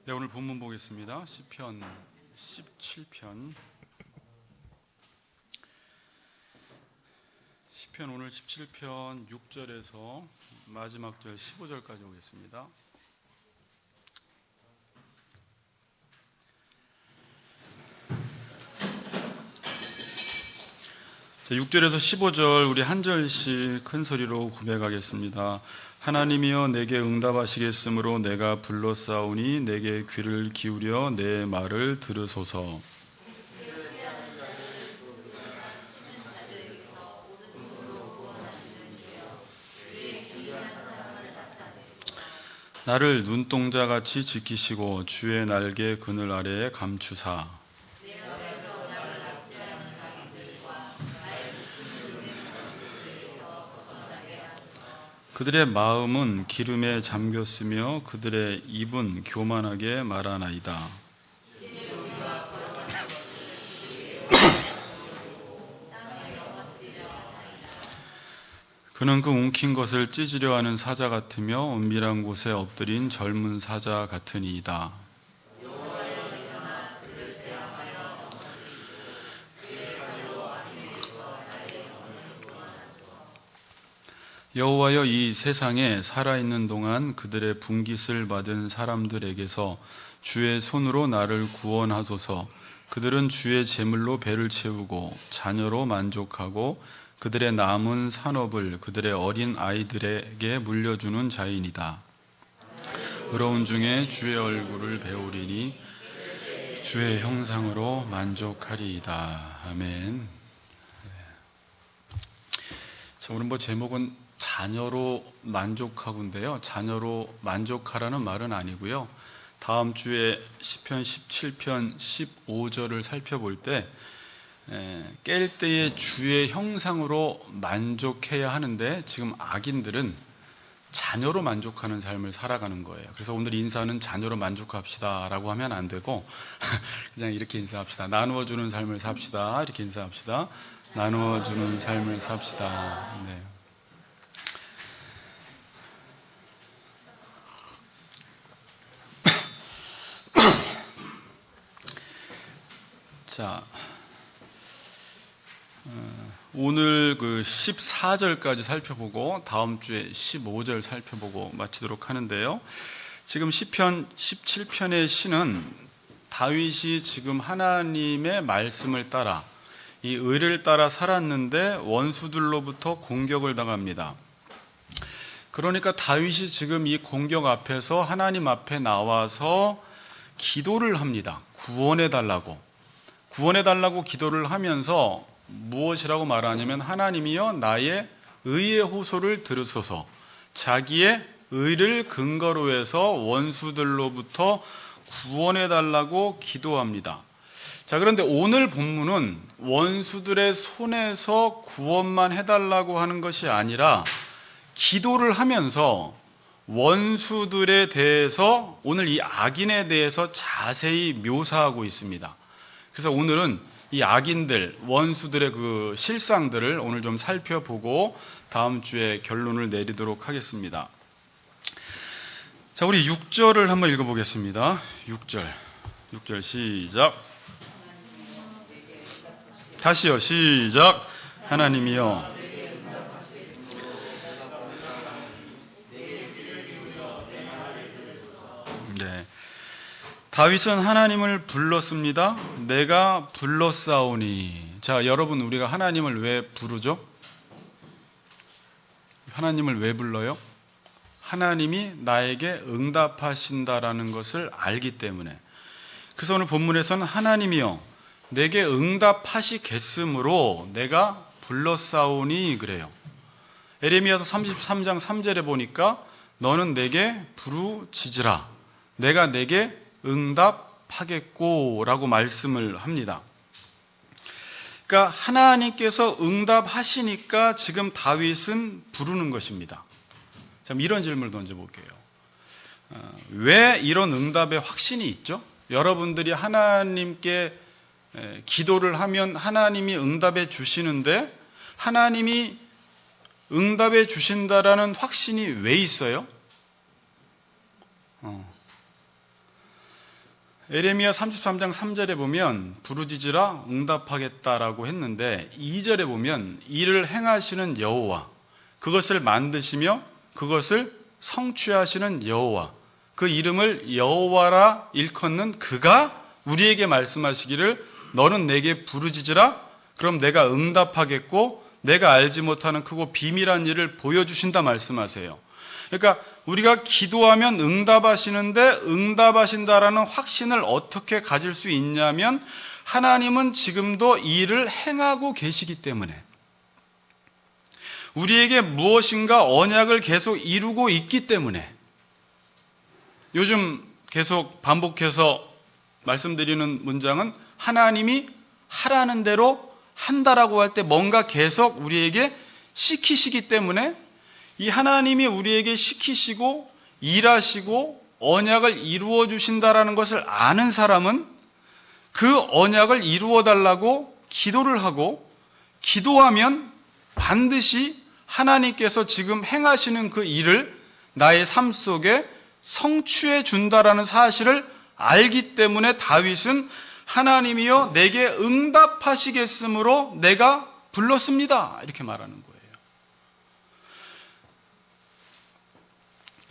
네, 오늘 본문 보겠습니다. 시편 17편. 시편 오늘 17편 6절에서 마지막 절 15절까지 오겠습니다. 자, 6절에서 15절 우리 한 절씩 큰 소리로 고백하겠습니다. 하나님이여 내게 응답하시겠으므로 내가 불러싸우니 내게 귀를 기울여 내 말을 들으소서. 나를 눈동자같이 지키시고 주의 날개 그늘 아래에 감추사 그들의 마음은 기름에 잠겼으며 그들의 입은 교만하게 말하나이다. 그는 그 움킨 것을 찢으려 하는 사자 같으며 은밀한 곳에 엎드린 젊은 사자 같으니이다. 여호와여 이 세상에 살아있는 동안 그들의 분깃을 받은 사람들에게서 주의 손으로 나를 구원하소서. 그들은 주의 제물로 배를 채우고 자녀로 만족하고 그들의 남은 산업을 그들의 어린 아이들에게 물려주는 자인이다. 의로운 중에 주의 얼굴을 배우리니 주의 형상으로 만족하리이다. 아멘. 자, 오늘 제목은 자녀로 만족하고인데요. 자녀로 만족하라는 말은 아니고요. 다음 주에 시편 17편 15절을 살펴볼 때 깰 때의 주의 형상으로 만족해야 하는데 지금 악인들은 자녀로 만족하는 삶을 살아가는 거예요. 그래서 오늘 인사는 자녀로 만족합시다 라고 하면 안 되고 그냥 이렇게 인사합시다. 나누어주는 삶을 삽시다. 이렇게 인사합시다. 나누어주는 삶을 삽시다. 네. 자, 오늘 그 14절까지 살펴보고 다음 주에 15절 살펴보고 마치도록 하는데요. 지금 시편 17편의 시는 다윗이 지금 하나님의 말씀을 따라 이 의를 따라 살았는데 원수들로부터 공격을 당합니다. 그러니까 다윗이 지금 이 공격 앞에서 하나님 앞에 나와서 기도를 합니다. 구원해달라고 기도를 하면서 무엇이라고 말하냐면 하나님이여 나의 의의 호소를 들으소서. 자기의 의를 근거로 해서 원수들로부터 구원해달라고 기도합니다. 자, 그런데 오늘 본문은 원수들의 손에서 구원만 해달라고 하는 것이 아니라 기도를 하면서 원수들에 대해서 오늘 이 악인에 대해서 자세히 묘사하고 있습니다. 그래서 오늘은 이 악인들, 원수들의 그 실상들을 오늘 좀 살펴보고 다음 주에 결론을 내리도록 하겠습니다. 자, 우리 6절을 한번 읽어보겠습니다. 6절 시작. 다시요, 시작. 하나님이여 다윗은 하나님을 불렀습니다. 내가 불렀사오니. 자, 여러분 우리가 하나님을 왜 부르죠? 하나님을 왜 불러요? 하나님이 나에게 응답하신다라는 것을 알기 때문에. 그래서 오늘 본문에서는 하나님이여 내게 응답하시겠으므로 내가 불렀사오니 그래요. 에레미야서 33장 3절에 보니까 너는 내게 부르짖으라. 내가 내게 응답하겠고 라고 말씀을 합니다. 그러니까 하나님께서 응답하시니까 지금 다윗은 부르는 것입니다. 자, 이런 질문을 던져볼게요. 왜 이런 응답의 확신이 있죠? 여러분들이 하나님께 기도를 하면 하나님이 응답해 주시는데 하나님이 응답해 주신다라는 확신이 왜 있어요? 에레미야 33장 3절에 보면 부르짖으라 응답하겠다라고 했는데 2절에 보면 이를 행하시는 여호와, 그것을 만드시며 그것을 성취하시는 여호와, 그 이름을 여호와라 일컫는 그가 우리에게 말씀하시기를 너는 내게 부르짖으라 그럼 내가 응답하겠고 내가 알지 못하는 크고 비밀한 일을 보여주신다 말씀하세요. 그러니까 우리가 기도하면 응답하시는데 응답하신다라는 확신을 어떻게 가질 수 있냐면 하나님은 지금도 이 일을 행하고 계시기 때문에, 우리에게 무엇인가 언약을 계속 이루고 있기 때문에, 요즘 계속 반복해서 말씀드리는 문장은 하나님이 하라는 대로 한다라고 할 때 뭔가 계속 우리에게 시키시기 때문에, 이 하나님이 우리에게 시키시고 일하시고 언약을 이루어 주신다라는 것을 아는 사람은 그 언약을 이루어 달라고 기도를 하고, 기도하면 반드시 하나님께서 지금 행하시는 그 일을 나의 삶 속에 성취해 준다라는 사실을 알기 때문에 다윗은 하나님이여 내게 응답하시겠으므로 내가 불렀습니다, 이렇게 말하는 거예요.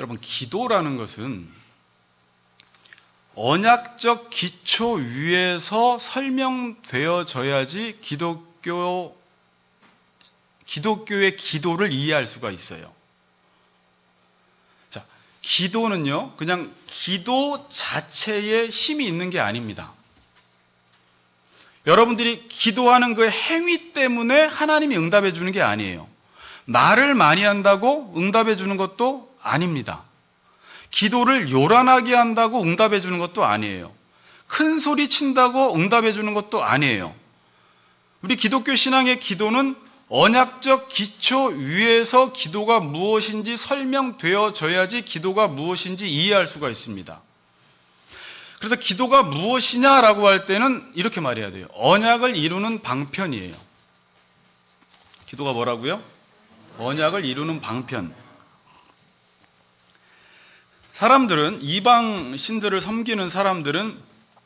여러분, 기도라는 것은 언약적 기초 위에서 설명되어져야지 기독교의 기도를 이해할 수가 있어요. 자, 기도는요, 그냥 기도 자체에 힘이 있는 게 아닙니다. 여러분들이 기도하는 그 행위 때문에 하나님이 응답해 주는 게 아니에요. 말을 많이 한다고 응답해 주는 것도 아닙니다. 기도를 요란하게 한다고 응답해 주는 것도 아니에요. 큰 소리 친다고 응답해 주는 것도 아니에요. 우리 기독교 신앙의 기도는 언약적 기초 위에서 기도가 무엇인지 설명되어져야지 기도가 무엇인지 이해할 수가 있습니다. 그래서 기도가 무엇이냐라고 할 때는 이렇게 말해야 돼요. 언약을 이루는 방편이에요. 기도가 뭐라고요? 언약을 이루는 방편. 사람들은, 이방 신들을 섬기는 사람들은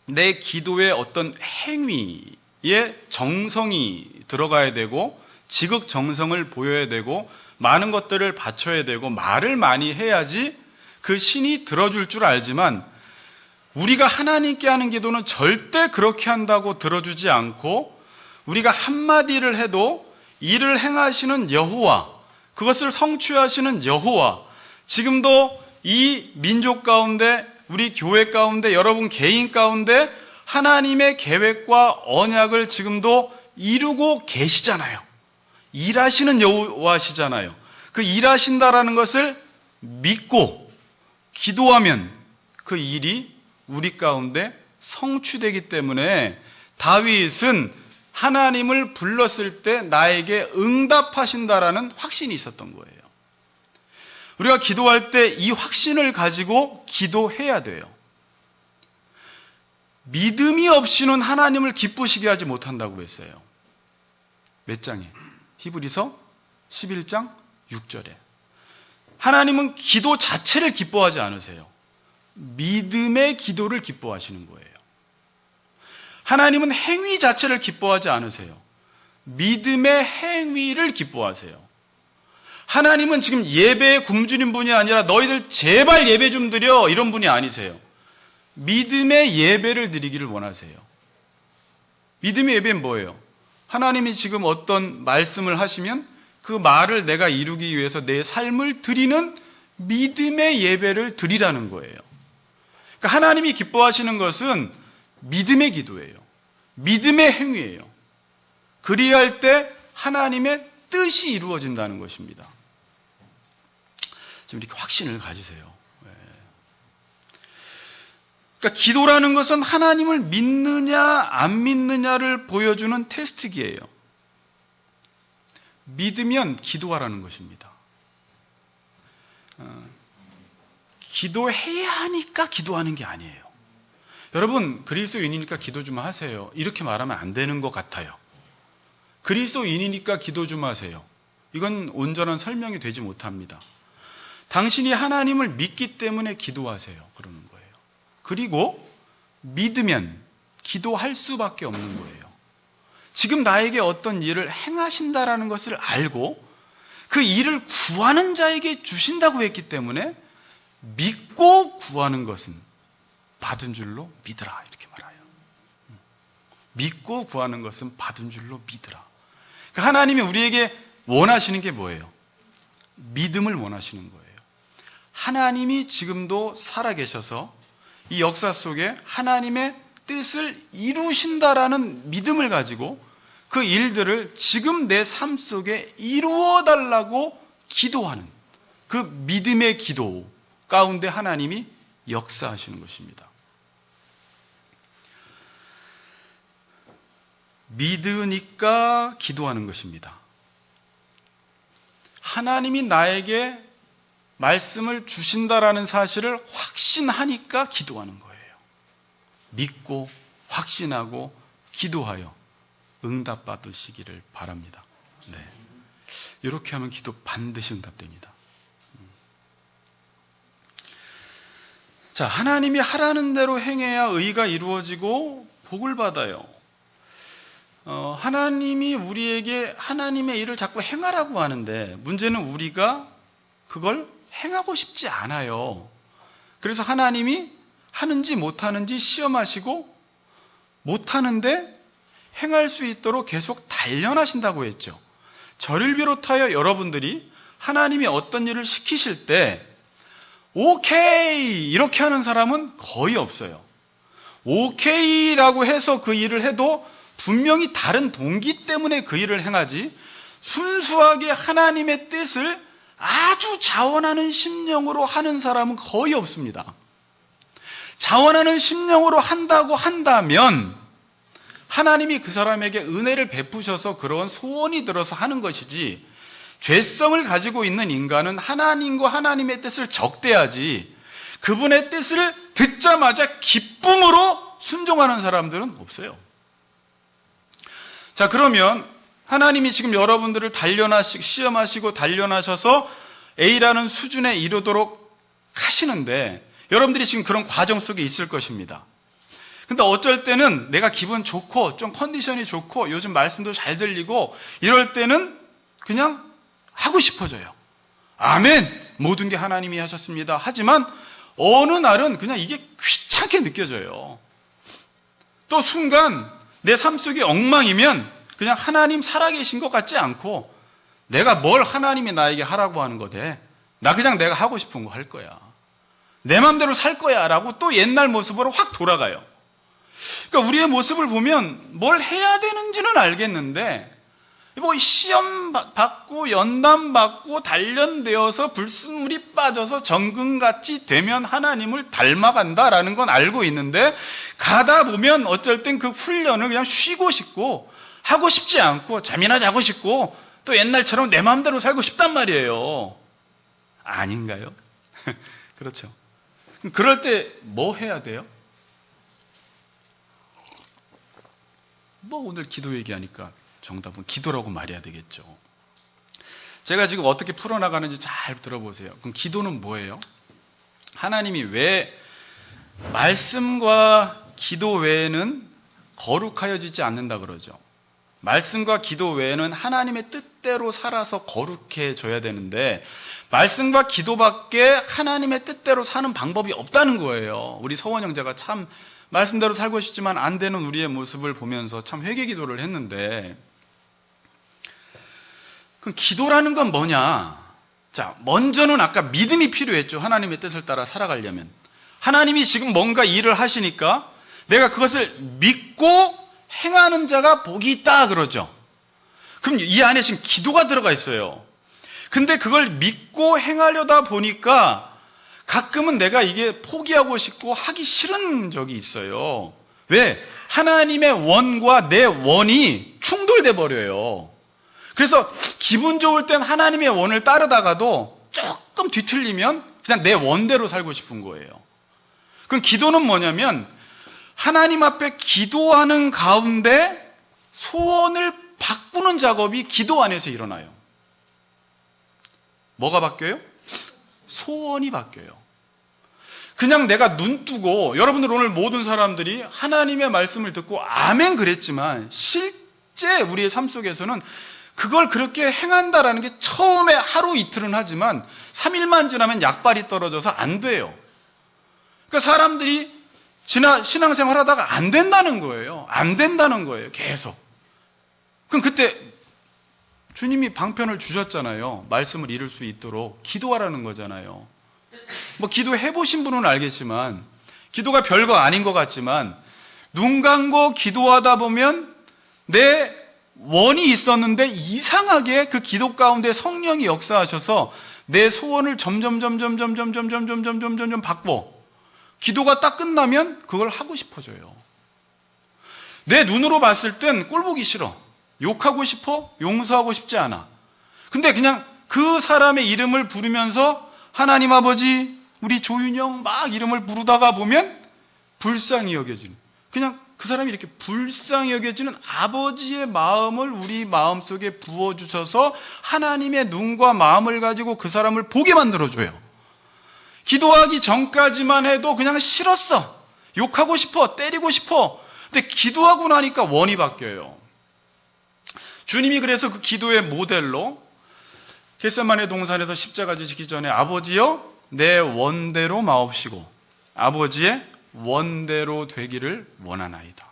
내 기도의 어떤 행위에 정성이 들어가야 되고 지극정성을 보여야 되고 많은 것들을 바쳐야 되고 말을 많이 해야지 그 신이 들어줄 줄 알지만, 우리가 하나님께 하는 기도는 절대 그렇게 한다고 들어주지 않고, 우리가 한마디를 해도 이를 행하시는 여호와, 그것을 성취하시는 여호와, 지금도 이 민족 가운데, 우리 교회 가운데, 여러분 개인 가운데 하나님의 계획과 언약을 지금도 이루고 계시잖아요. 일하시는 여호와시잖아요. 그 일하신다라는 것을 믿고 기도하면 그 일이 우리 가운데 성취되기 때문에 다윗은 하나님을 불렀을 때 나에게 응답하신다라는 확신이 있었던 거예요. 우리가 기도할 때 이 확신을 가지고 기도해야 돼요. 믿음이 없이는 하나님을 기쁘시게 하지 못한다고 했어요. 몇 장에? 히브리서 11장 6절에. 하나님은 기도 자체를 기뻐하지 않으세요. 믿음의 기도를 기뻐하시는 거예요. 하나님은 행위 자체를 기뻐하지 않으세요. 믿음의 행위를 기뻐하세요. 하나님은 지금 예배에 굶주린 분이 아니라 너희들 제발 예배 좀 드려, 이런 분이 아니세요. 믿음의 예배를 드리기를 원하세요. 믿음의 예배는 뭐예요? 하나님이 지금 어떤 말씀을 하시면 그 말을 내가 이루기 위해서 내 삶을 드리는 믿음의 예배를 드리라는 거예요. 그러니까 하나님이 기뻐하시는 것은 믿음의 기도예요. 믿음의 행위예요. 그리할 때 하나님의 뜻이 이루어진다는 것입니다. 좀 이렇게 확신을 가지세요. 그러니까 기도라는 것은 하나님을 믿느냐 안 믿느냐를 보여주는 테스트기예요. 믿으면 기도하라는 것입니다. 기도해야 하니까 기도하는 게 아니에요. 여러분, 그리스도인이니까 기도 좀 하세요, 이렇게 말하면 안 되는 것 같아요. 그리스도인이니까 기도 좀 하세요, 이건 온전한 설명이 되지 못합니다. 당신이 하나님을 믿기 때문에 기도하세요, 그러는 거예요. 그리고 믿으면 기도할 수밖에 없는 거예요. 지금 나에게 어떤 일을 행하신다라는 것을 알고 그 일을 구하는 자에게 주신다고 했기 때문에 믿고 구하는 것은 받은 줄로 믿으라, 이렇게 말해요. 믿고 구하는 것은 받은 줄로 믿으라. 그러니까 하나님이 우리에게 원하시는 게 뭐예요? 믿음을 원하시는 거예요. 하나님이 지금도 살아계셔서 이 역사 속에 하나님의 뜻을 이루신다라는 믿음을 가지고 그 일들을 지금 내 삶 속에 이루어 달라고 기도하는 그 믿음의 기도 가운데 하나님이 역사하시는 것입니다. 믿으니까 기도하는 것입니다. 하나님이 나에게 말씀을 주신다라는 사실을 확신하니까 기도하는 거예요. 믿고 확신하고 기도하여 응답 받으시기를 바랍니다. 네. 이렇게 하면 기도 반드시 응답됩니다. 자, 하나님이 하라는 대로 행해야 의가 이루어지고 복을 받아요. 하나님이 우리에게 하나님의 일을 자꾸 행하라고 하는데 문제는 우리가 그걸 행하고 싶지 않아요. 그래서 하나님이 하는지 못하는지 시험하시고 못하는데 행할 수 있도록 계속 단련하신다고 했죠. 저를 비롯하여 여러분들이 하나님이 어떤 일을 시키실 때 오케이 이렇게 하는 사람은 거의 없어요. 오케이라고 해서 그 일을 해도 분명히 다른 동기 때문에 그 일을 행하지 순수하게 하나님의 뜻을 아주 자원하는 심령으로 하는 사람은 거의 없습니다. 자원하는 심령으로 한다고 한다면 하나님이 그 사람에게 은혜를 베푸셔서 그런 소원이 들어서 하는 것이지, 죄성을 가지고 있는 인간은 하나님과 하나님의 뜻을 적대하지 그분의 뜻을 듣자마자 기쁨으로 순종하는 사람들은 없어요. 자, 그러면 하나님이 지금 여러분들을 시험하시고 단련하셔서 A라는 수준에 이르도록 하시는데 여러분들이 지금 그런 과정 속에 있을 것입니다. 근데 어쩔 때는 내가 기분 좋고 좀 컨디션이 좋고 요즘 말씀도 잘 들리고 이럴 때는 그냥 하고 싶어져요. 아멘! 모든 게 하나님이 하셨습니다. 하지만 어느 날은 그냥 이게 귀찮게 느껴져요. 또 순간 내 삶 속이 엉망이면 그냥 하나님 살아계신 것 같지 않고 내가 뭘 하나님이 나에게 하라고 하는 거대. 나 그냥 내가 하고 싶은 거 할 거야. 내 맘대로 살 거야 라고 또 옛날 모습으로 확 돌아가요. 그러니까 우리의 모습을 보면 뭘 해야 되는지는 알겠는데 뭐 시험 받고 연단 받고 단련되어서 불순물이 빠져서 정금같이 되면 하나님을 닮아간다라는 건 알고 있는데 가다 보면 어쩔 땐 그 훈련을 그냥 쉬고 싶고 하고 싶지 않고 잠이나 자고 싶고 또 옛날처럼 내 마음대로 살고 싶단 말이에요. 아닌가요? 그렇죠. 그럴 때 뭐 해야 돼요? 뭐 오늘 기도 얘기하니까 정답은 기도라고 말해야 되겠죠. 제가 지금 어떻게 풀어나가는지 잘 들어보세요. 그럼 기도는 뭐예요? 하나님이 왜 말씀과 기도 외에는 거룩하여지지 않는다 그러죠? 말씀과 기도 외에는 하나님의 뜻대로 살아서 거룩해져야 되는데 말씀과 기도밖에 하나님의 뜻대로 사는 방법이 없다는 거예요. 우리 서원 형제가 참 말씀대로 살고 싶지만 안 되는 우리의 모습을 보면서 참 회개 기도를 했는데, 그럼 기도라는 건 뭐냐? 자, 먼저는 아까 믿음이 필요했죠. 하나님의 뜻을 따라 살아가려면. 하나님이 지금 뭔가 일을 하시니까 내가 그것을 믿고 행하는 자가 복이 있다 그러죠. 그럼 이 안에 지금 기도가 들어가 있어요. 근데 그걸 믿고 행하려다 보니까 가끔은 내가 이게 포기하고 싶고 하기 싫은 적이 있어요. 왜? 하나님의 원과 내 원이 충돌돼 버려요. 그래서 기분 좋을 땐 하나님의 원을 따르다가도 조금 뒤틀리면 그냥 내 원대로 살고 싶은 거예요. 그럼 기도는 뭐냐면 하나님 앞에 기도하는 가운데 소원을 바꾸는 작업이 기도 안에서 일어나요. 뭐가 바뀌어요? 소원이 바뀌어요. 그냥 내가 눈 뜨고, 여러분들 오늘 모든 사람들이 하나님의 말씀을 듣고 아멘 그랬지만 실제 우리의 삶 속에서는 그걸 그렇게 행한다라는 게 처음에 하루 이틀은 하지만 3일만 지나면 약발이 떨어져서 안 돼요. 그러니까 사람들이 신앙생활 하다가 안 된다는 거예요. 안 된다는 거예요. 계속. 그럼 그때 주님이 방편을 주셨잖아요. 말씀을 이룰 수 있도록 기도하라는 거잖아요. 뭐 기도해 보신 분은 알겠지만, 기도가 별거 아닌 것 같지만 눈 감고 기도하다 보면 내 원이 있었는데 이상하게 그 기도 가운데 성령이 역사하셔서 내 소원을 점점 바꿔. 기도가 딱 끝나면 그걸 하고 싶어져요. 내 눈으로 봤을 땐 꼴보기 싫어. 욕하고 싶어? 용서하고 싶지 않아. 근데 그냥 그 사람의 이름을 부르면서 하나님 아버지, 우리 조윤영 막 이름을 부르다가 보면 불쌍히 여겨지는, 그냥 그 사람이 이렇게 불쌍히 여겨지는 아버지의 마음을 우리 마음속에 부어주셔서 하나님의 눈과 마음을 가지고 그 사람을 보게 만들어줘요. 기도하기 전까지만 해도 그냥 싫었어. 욕하고 싶어. 때리고 싶어. 근데 기도하고 나니까 원이 바뀌어요. 주님이 그래서 그 기도의 모델로 겟세마네 동산에서 십자가 지시기 전에 아버지여 내 원대로 마옵시고 아버지의 원대로 되기를 원하나이다.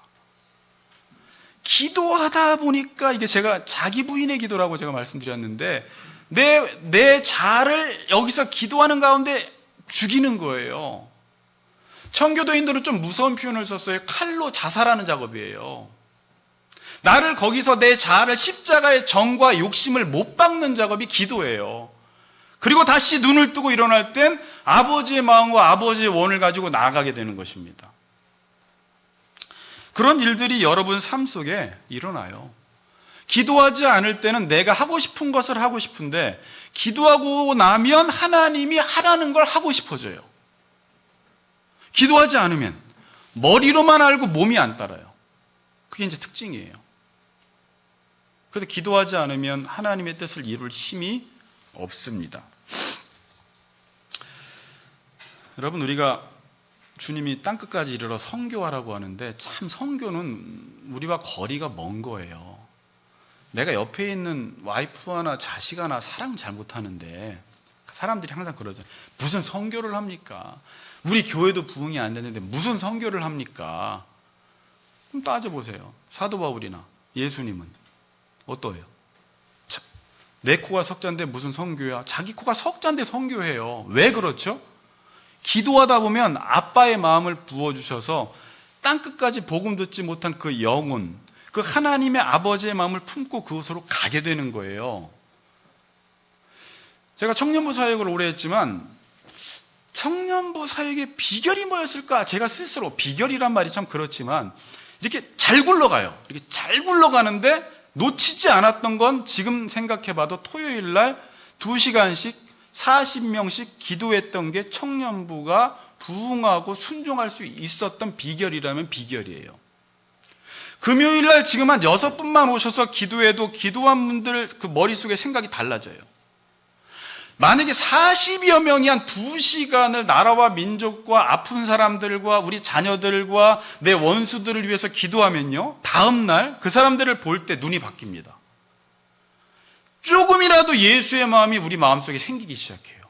기도하다 보니까 이게 제가 자기 부인의 기도라고 제가 말씀드렸는데 내 자아를 여기서 기도하는 가운데 죽이는 거예요. 청교도인들은 좀 무서운 표현을 썼어요. 칼로 자살하는 작업이에요. 나를 거기서 내 자아를 십자가의 정과 욕심을 못 박는 작업이 기도예요. 그리고 다시 눈을 뜨고 일어날 땐 아버지의 마음과 아버지의 원을 가지고 나아가게 되는 것입니다. 그런 일들이 여러분 삶 속에 일어나요. 기도하지 않을 때는 내가 하고 싶은 것을 하고 싶은데 기도하고 나면 하나님이 하라는 걸 하고 싶어져요. 기도하지 않으면 머리로만 알고 몸이 안 따라요. 그게 이제 특징이에요. 그래서 기도하지 않으면 하나님의 뜻을 이룰 힘이 없습니다. 여러분, 우리가 주님이 땅끝까지 이르러 선교하라고 하는데 참 선교는 우리와 거리가 먼 거예요. 내가 옆에 있는 와이프 하나 자식 하나 사랑 잘 못하는데 사람들이 항상 그러잖아요. 무슨 선교를 합니까? 우리 교회도 부흥이 안 되는데 무슨 선교를 합니까? 그럼 따져보세요. 사도 바울이나 예수님은 어떠해요? 내 코가 석자인데 무슨 선교야? 자기 코가 석자인데 선교해요. 왜 그렇죠? 기도하다 보면 아빠의 마음을 부어주셔서 땅끝까지 복음 듣지 못한 그 영혼, 그 하나님의 아버지의 마음을 품고 그곳으로 가게 되는 거예요. 제가 청년부 사역을 오래 했지만 청년부 사역의 비결이 뭐였을까? 제가 스스로 비결이란 말이 참 그렇지만 이렇게 잘 굴러가요. 이렇게 잘 굴러가는데 놓치지 않았던 건 지금 생각해봐도 토요일 날 2시간씩 40명씩 기도했던 게 청년부가 부흥하고 순종할 수 있었던 비결이라면 비결이에요. 금요일 날 지금 한 6분만 오셔서 기도해도 기도한 분들 그 머릿속에 생각이 달라져요. 만약에 40여 명이 한 2시간을 나라와 민족과 아픈 사람들과 우리 자녀들과 내 원수들을 위해서 기도하면요, 다음날 그 사람들을 볼 때 눈이 바뀝니다. 조금이라도 예수의 마음이 우리 마음속에 생기기 시작해요.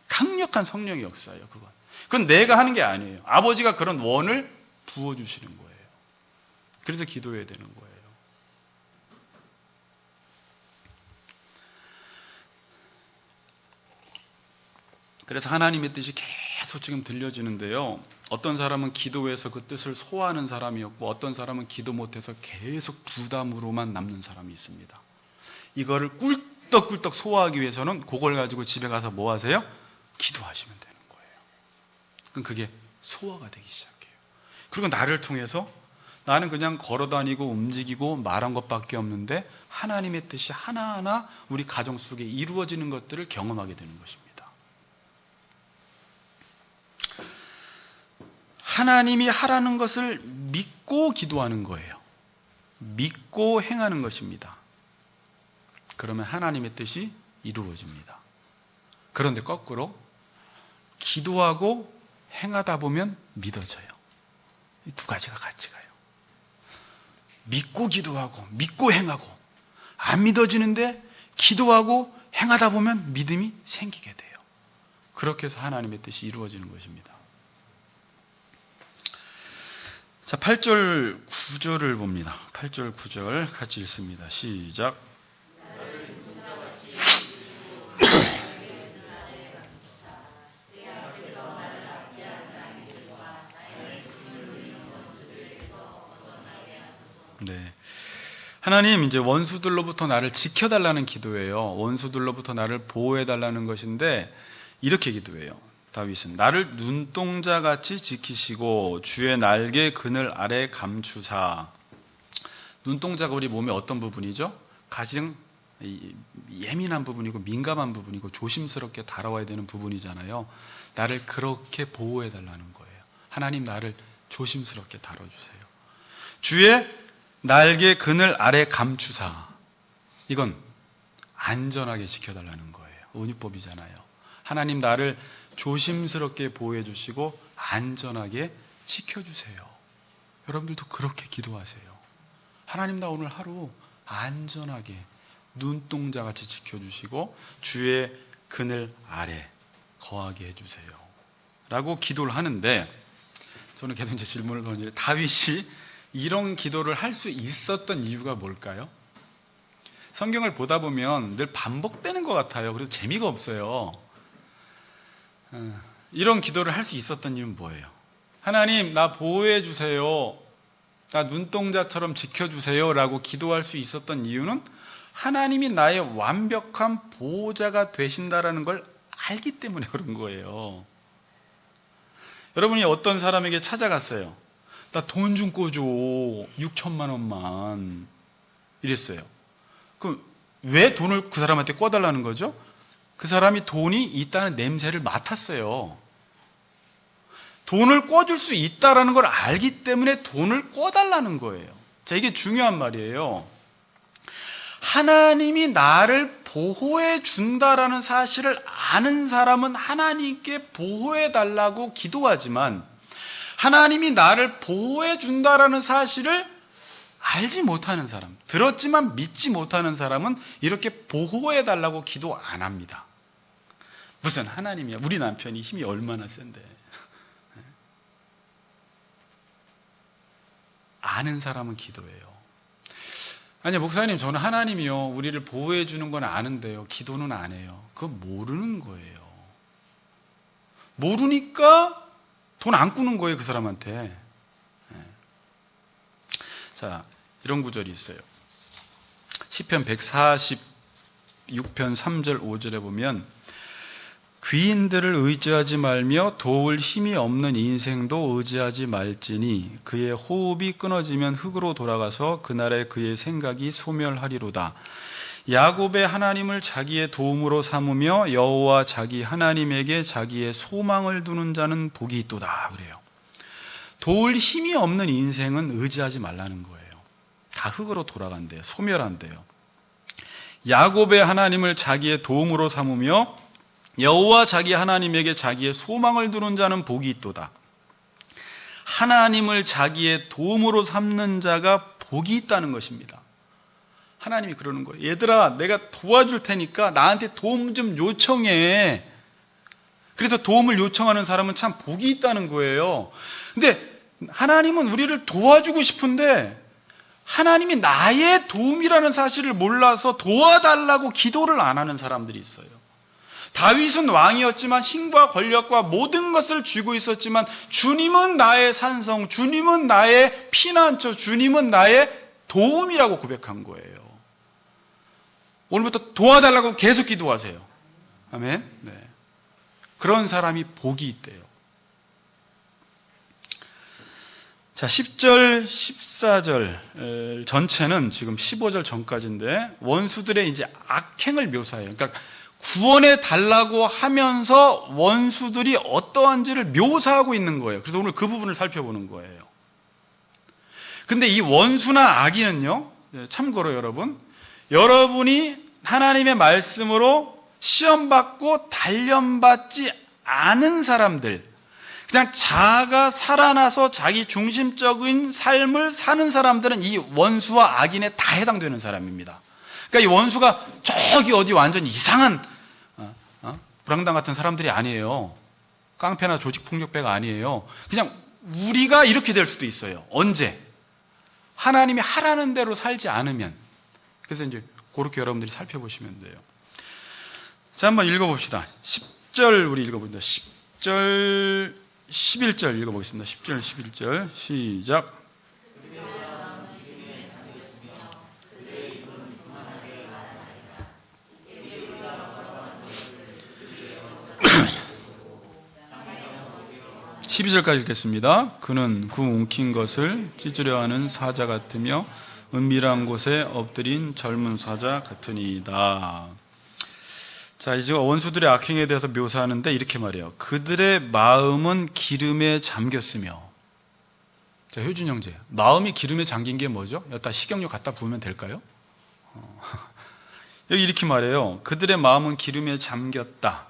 강력한 성령의 역사예요. 그건 내가 하는 게 아니에요. 아버지가 그런 원을 부어주시는 거예요. 그래서 기도해야 되는 거예요. 그래서 하나님의 뜻이 계속 지금 들려지는데요. 어떤 사람은 기도해서 그 뜻을 소화하는 사람이었고 어떤 사람은 기도 못해서 계속 부담으로만 남는 사람이 있습니다. 이거를 꿀떡꿀떡 소화하기 위해서는 그걸 가지고 집에 가서 뭐 하세요? 기도하시면 되는 거예요. 그럼 그게 소화가 되기 시작해요. 그리고 나를 통해서 나는 그냥 걸어다니고 움직이고 말한 것밖에 없는데 하나님의 뜻이 하나하나 우리 가정 속에 이루어지는 것들을 경험하게 되는 것입니다. 하나님이 하라는 것을 믿고 기도하는 거예요. 믿고 행하는 것입니다. 그러면 하나님의 뜻이 이루어집니다. 그런데 거꾸로 기도하고 행하다 보면 믿어져요. 이 두 가지가 같이 가요. 믿고 기도하고 믿고 행하고, 안 믿어지는데 기도하고 행하다 보면 믿음이 생기게 돼요. 그렇게 해서 하나님의 뜻이 이루어지는 것입니다. 자, 8절 9절을 봅니다. 8절 9절 같이 읽습니다. 시작. 네. 하나님, 이제 원수들로부터 나를 지켜달라는 기도예요. 원수들로부터 나를 보호해달라는 것인데, 이렇게 기도해요. 다윗은 나를 눈동자같이 지키시고 주의 날개 그늘 아래 감추사. 눈동자가 우리 몸의 어떤 부분이죠? 가장 예민한 부분이고 민감한 부분이고 조심스럽게 다뤄와야 되는 부분이잖아요. 나를 그렇게 보호해달라는 거예요. 하나님, 나를 조심스럽게 다뤄주세요. 주의 날개 그늘 아래 감추사. 이건 안전하게 지켜달라는 거예요. 은유법이잖아요. 하나님, 나를 조심스럽게 보호해 주시고 안전하게 지켜주세요. 여러분들도 그렇게 기도하세요. 하나님, 나 오늘 하루 안전하게 눈동자같이 지켜주시고 주의 그늘 아래 거하게 해주세요 라고 기도를 하는데, 저는 계속 이제 질문을 던지는데, 다윗이 이런 기도를 할 수 있었던 이유가 뭘까요? 성경을 보다 보면 늘 반복되는 것 같아요. 그래서 재미가 없어요. 이런 기도를 할 수 있었던 이유는 뭐예요? 하나님, 나 보호해 주세요, 나 눈동자처럼 지켜주세요 라고 기도할 수 있었던 이유는 하나님이 나의 완벽한 보호자가 되신다라는 걸 알기 때문에 그런 거예요. 여러분이 어떤 사람에게 찾아갔어요. 나 돈 좀 꿔줘, 6천만 원만 이랬어요. 그럼 왜 돈을 그 사람한테 꿔달라는 거죠? 그 사람이 돈이 있다는 냄새를 맡았어요. 돈을 꿔줄 수 있다는 걸 알기 때문에 돈을 꿔달라는 거예요. 자, 이게 중요한 말이에요. 하나님이 나를 보호해 준다라는 사실을 아는 사람은 하나님께 보호해 달라고 기도하지만, 하나님이 나를 보호해 준다라는 사실을 알지 못하는 사람, 들었지만 믿지 못하는 사람은 이렇게 보호해 달라고 기도 안 합니다. 무슨 하나님이야, 우리 남편이 힘이 얼마나 센데. 아는 사람은 기도해요. 아니, 목사님, 저는 하나님이요 우리를 보호해 주는 건 아는데요 기도는 안 해요. 그건 모르는 거예요. 모르니까 돈 안 꾸는 거예요, 그 사람한테. 자, 이런 구절이 있어요. 시편 146편 3절 5절에 보면, 귀인들을 의지하지 말며 도울 힘이 없는 인생도 의지하지 말지니 그의 호흡이 끊어지면 흙으로 돌아가서 그날에 그의 생각이 소멸하리로다. 야곱의 하나님을 자기의 도움으로 삼으며 여호와 자기 하나님에게 자기의 소망을 두는 자는 복이 있도다 그래요. 도울 힘이 없는 인생은 의지하지 말라는 거예요. 다 흙으로 돌아간대요. 소멸한대요. 야곱의 하나님을 자기의 도움으로 삼으며 여호와 자기 하나님에게 자기의 소망을 두는 자는 복이 있도다. 하나님을 자기의 도움으로 삼는 자가 복이 있다는 것입니다. 하나님이 그러는 거예요. 얘들아, 내가 도와줄 테니까 나한테 도움 좀 요청해. 그래서 도움을 요청하는 사람은 참 복이 있다는 거예요. 근데 하나님은 우리를 도와주고 싶은데 하나님이 나의 도움이라는 사실을 몰라서 도와달라고 기도를 안 하는 사람들이 있어요. 다윗은 왕이었지만 힘과 권력과 모든 것을 쥐고 있었지만 주님은 나의 산성, 주님은 나의 피난처, 주님은 나의 도움이라고 고백한 거예요. 오늘부터 도와달라고 계속 기도하세요. 아멘. 네. 그런 사람이 복이 있대요. 자, 10절, 14절 전체는 지금 15절 전까지인데 원수들의 이제 악행을 묘사해요. 그러니까 구원해 달라고 하면서 원수들이 어떠한지를 묘사하고 있는 거예요. 그래서 오늘 그 부분을 살펴보는 거예요. 근데 이 원수나 악인은요, 참고로 여러분이 하나님의 말씀으로 시험받고 단련받지 않은 사람들, 그냥 자아가 살아나서 자기 중심적인 삶을 사는 사람들은 이 원수와 악인에 다 해당되는 사람입니다. 그러니까 이 원수가 저기 어디 완전 이상한 불황당 같은 사람들이 아니에요. 깡패나 조직폭력배가 아니에요. 그냥 우리가 이렇게 될 수도 있어요. 언제? 하나님이 하라는 대로 살지 않으면. 그래서 이제 그렇게 여러분들이 살펴보시면 돼요. 자, 한번 읽어봅시다. 10절 우리 읽어봅니다. 10절 11절 읽어보겠습니다. 10절 11절 시작. 12절까지 읽겠습니다. 그는 그 움킨 것을 찢으려 하는 사자 같으며 은밀한 곳에 엎드린 젊은 사자 같으니이다. 자, 이제 원수들의 악행에 대해서 묘사하는데 이렇게 말해요. 그들의 마음은 기름에 잠겼으며. 자, 효준 형제, 마음이 기름에 잠긴 게 뭐죠? 여기다 식용유 갖다 부으면 될까요? 여기 이렇게 말해요. 그들의 마음은 기름에 잠겼다.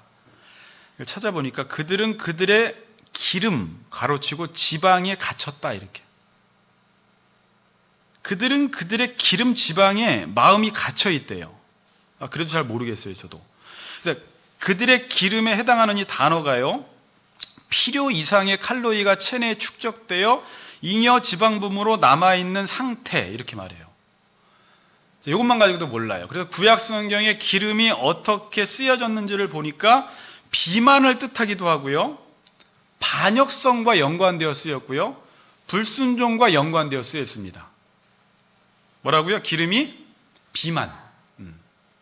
찾아보니까 그들은 그들의 기름 가로치고 지방에 갇혔다, 이렇게. 그들은 그들의 기름 지방에 마음이 갇혀 있대요. 그래도 잘 모르겠어요, 저도. 그들의 기름에 해당하는 이 단어가요, 필요 이상의 칼로리가 체내에 축적되어 잉여 지방분으로 남아있는 상태, 이렇게 말해요. 이것만 가지고도 몰라요. 그래서 구약 성경에 기름이 어떻게 쓰여졌는지를 보니까 비만을 뜻하기도 하고요, 반역성과 연관되어 쓰였고요, 불순종과 연관되어 쓰였습니다. 뭐라고요? 기름이 비만,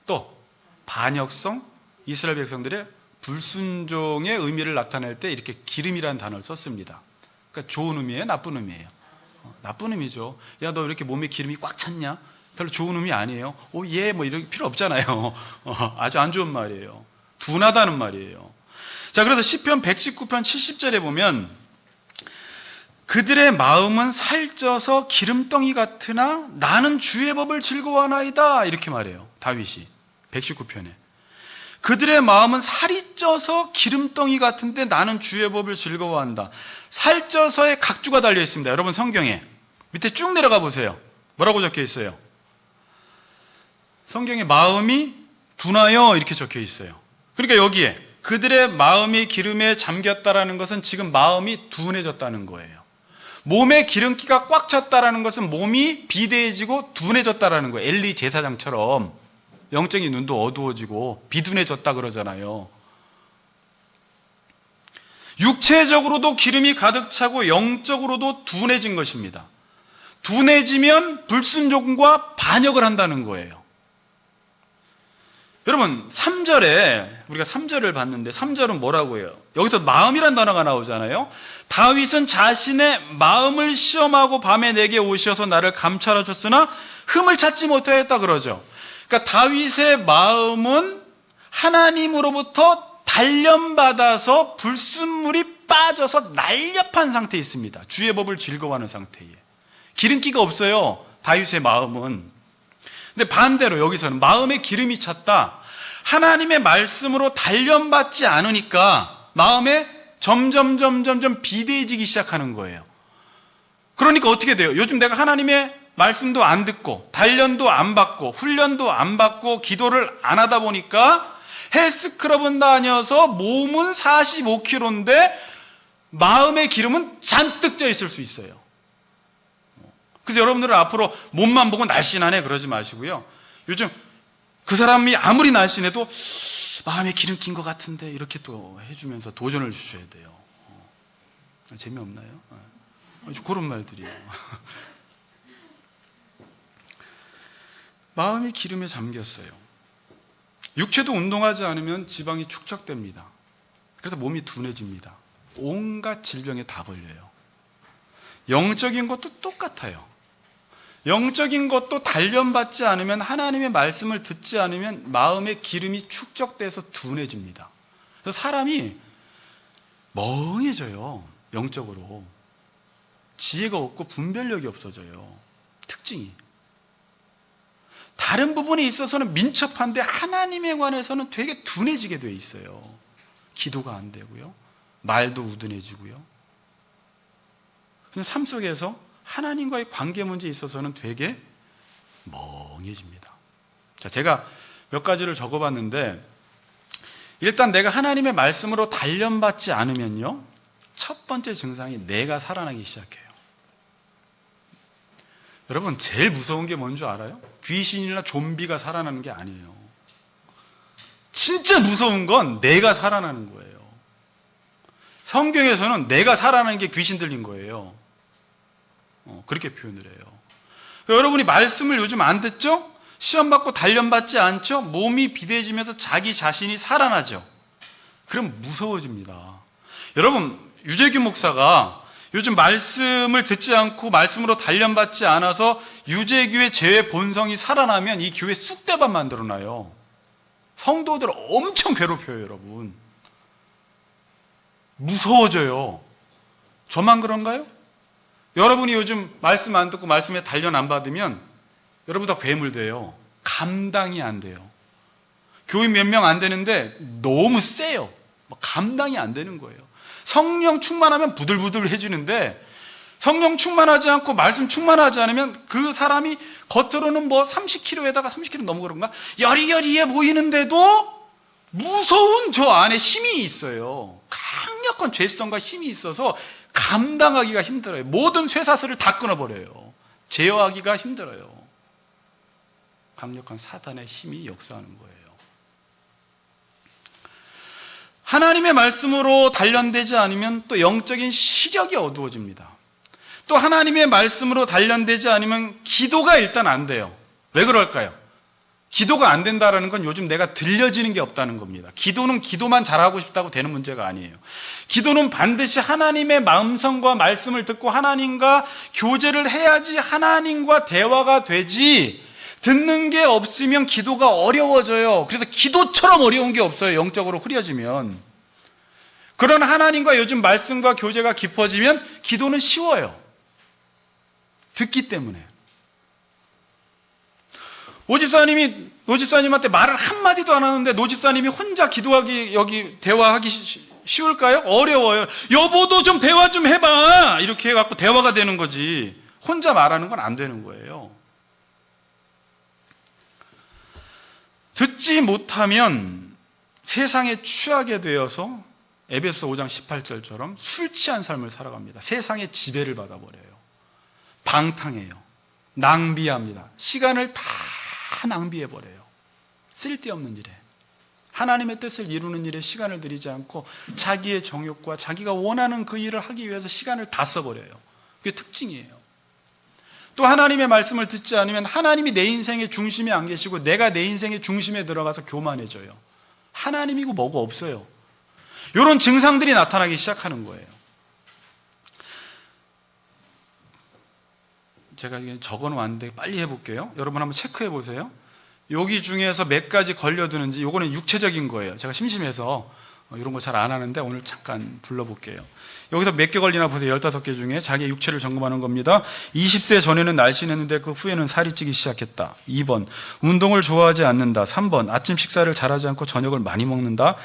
또 반역성, 이스라엘 백성들의 불순종의 의미를 나타낼 때 이렇게 기름이라는 단어를 썼습니다. 그러니까 좋은 의미예요? 나쁜 의미예요? 나쁜 의미죠. 야, 너 왜 이렇게 몸에 기름이 꽉 찼냐? 별로 좋은 의미 아니에요. 예, 뭐 이런 필요 없잖아요. 아주 안 좋은 말이에요. 둔하다는 말이에요. 자, 그래서 시편 119편 70절에 보면 그들의 마음은 살쪄서 기름덩이 같으나 나는 주의 법을 즐거워하나이다, 이렇게 말해요. 다윗이 119편에. 그들의 마음은 살이 쪄서 기름덩이 같은데 나는 주의 법을 즐거워한다. 살쪄서의 각주가 달려 있습니다. 여러분 성경에 밑에 쭉 내려가 보세요. 뭐라고 적혀 있어요? 성경에 마음이 둔하여 이렇게 적혀 있어요. 그러니까 여기에 그들의 마음이 기름에 잠겼다라는 것은 지금 마음이 둔해졌다는 거예요. 몸에 기름기가 꽉 찼다라는 것은 몸이 비대해지고 둔해졌다라는 거예요. 엘리 제사장처럼 영적인 눈도 어두워지고 비둔해졌다 그러잖아요. 육체적으로도 기름이 가득 차고 영적으로도 둔해진 것입니다. 둔해지면 불순종과 반역을 한다는 거예요. 여러분 3절에 우리가 3절을 봤는데 3절은 뭐라고 해요? 여기서 마음이란 단어가 나오잖아요. 다윗은 자신의 마음을 시험하고 밤에 내게 오셔서 나를 감찰하셨으나 흠을 찾지 못하였다 그러죠. 그러니까 다윗의 마음은 하나님으로부터 단련받아서 불순물이 빠져서 날렵한 상태에 있습니다. 주의 법을 즐거워하는 상태에. 기름기가 없어요, 다윗의 마음은. 근데 반대로 여기서는 마음에 기름이 찼다. 하나님의 말씀으로 단련받지 않으니까 마음에 점점 비대해지기 시작하는 거예요. 그러니까 어떻게 돼요? 요즘 내가 하나님의 말씀도 안 듣고 단련도 안 받고 훈련도 안 받고 기도를 안 하다 보니까 헬스클럽은 다녀서 몸은 45kg인데 마음의 기름은 잔뜩 쪄 있을 수 있어요. 그래서 여러분들은 앞으로 몸만 보고 날씬하네 그러지 마시고요, 요즘 그 사람이 아무리 날씬해도 마음에 기름 낀 것 같은데 이렇게 또 해주면서 도전을 주셔야 돼요. 재미없나요? 아주 그런 말들이에요. 마음이 기름에 잠겼어요. 육체도 운동하지 않으면 지방이 축적됩니다. 그래서 몸이 둔해집니다. 온갖 질병에 다 걸려요. 영적인 것도 똑같아요. 영적인 것도 단련받지 않으면, 하나님의 말씀을 듣지 않으면 마음의 기름이 축적돼서 둔해집니다. 그래서 사람이 멍해져요. 영적으로 지혜가 없고 분별력이 없어져요. 특징이 다른 부분에 있어서는 민첩한데 하나님에 관해서는 되게 둔해지게 돼 있어요. 기도가 안 되고요, 말도 우둔해지고요. 삶 속에서 하나님과의 관계 문제에 있어서는 되게 멍해집니다. 자, 제가 몇 가지를 적어봤는데, 일단 내가 하나님의 말씀으로 단련받지 않으면요, 첫 번째 증상이 내가 살아나기 시작해요. 여러분, 제일 무서운 게 뭔 줄 알아요? 귀신이나 좀비가 살아나는 게 아니에요. 진짜 무서운 건 내가 살아나는 거예요. 성경에서는 내가 살아나는 게 귀신 들린 거예요. 그렇게 표현을 해요. 여러분이 말씀을 요즘 안 듣죠? 시험 받고 단련받지 않죠? 몸이 비대해지면서 자기 자신이 살아나죠? 그럼 무서워집니다. 여러분, 유재규 목사가 요즘 말씀을 듣지 않고 말씀으로 단련받지 않아서 유재규의 죄의 본성이 살아나면 이 교회 쑥대밭 만들어놔요. 성도들 엄청 괴롭혀요, 여러분. 무서워져요. 저만 그런가요? 여러분이 요즘 말씀 안 듣고 말씀에 단련 안 받으면 여러분 다 괴물돼요. 감당이 안 돼요. 교인 몇 명 안 되는데 너무 세요. 감당이 안 되는 거예요. 성령 충만하면 부들부들해지는데 성령 충만하지 않고 말씀 충만하지 않으면 그 사람이 겉으로는 30kg에다가 30kg 넘어 그런가? 여리여리해 보이는데도 무서운 저 안에 힘이 있어요. 강력한 죄성과 힘이 있어서 감당하기가 힘들어요. 모든 쇠사슬을 다 끊어버려요. 제어하기가 힘들어요. 강력한 사단의 힘이 역사하는 거예요. 하나님의 말씀으로 단련되지 않으면 또 영적인 시력이 어두워집니다. 또 하나님의 말씀으로 단련되지 않으면 기도가 일단 안 돼요. 왜 그럴까요? 기도가 안 된다는 건 요즘 내가 들려지는 게 없다는 겁니다. 기도는 기도만 잘하고 싶다고 되는 문제가 아니에요. 기도는 반드시 하나님의 마음성과 말씀을 듣고 하나님과 교제를 해야지 하나님과 대화가 되지, 듣는 게 없으면 기도가 어려워져요. 그래서 기도처럼 어려운 게 없어요. 영적으로 흐려지면. 그런 하나님과 요즘 말씀과 교제가 깊어지면 기도는 쉬워요. 듣기 때문에. 노집사님한테 말을 한마디도 안 하는데 노집사님이 혼자 기도하기, 여기 대화하기 쉬울까요? 어려워요. 여보도 좀 대화 좀 해봐! 이렇게 해갖고 대화가 되는 거지. 혼자 말하는 건 안 되는 거예요. 듣지 못하면 세상에 취하게 되어서 에베소 5장 18절처럼 술 취한 삶을 살아갑니다. 세상의 지배를 받아버려요. 방탕해요. 낭비합니다. 시간을 다 낭비해버려요. 쓸데없는 일에, 하나님의 뜻을 이루는 일에 시간을 들이지 않고 자기의 정욕과 자기가 원하는 그 일을 하기 위해서 시간을 다 써버려요. 그게 특징이에요. 또 하나님의 말씀을 듣지 않으면 하나님이 내 인생의 중심에 안 계시고 내가 내 인생의 중심에 들어가서 교만해져요. 하나님이고 뭐고 없어요. 이런 증상들이 나타나기 시작하는 거예요. 제가 적어놓았는데 빨리 해볼게요. 여러분 한번 체크해 보세요. 여기 중에서 몇 가지 걸려드는지. 요거는 육체적인 거예요. 제가 심심해서 이런 거 잘 안 하는데 오늘 잠깐 불러볼게요. 여기서 몇 개 걸리나 보세요. 15개 중에 자기의 육체를 점검하는 겁니다. 20세 전에는 날씬했는데 그 후에는 살이 찌기 시작했다. 2번, 운동을 좋아하지 않는다. 3번, 아침 식사를 잘하지 않고 저녁을 많이 먹는다.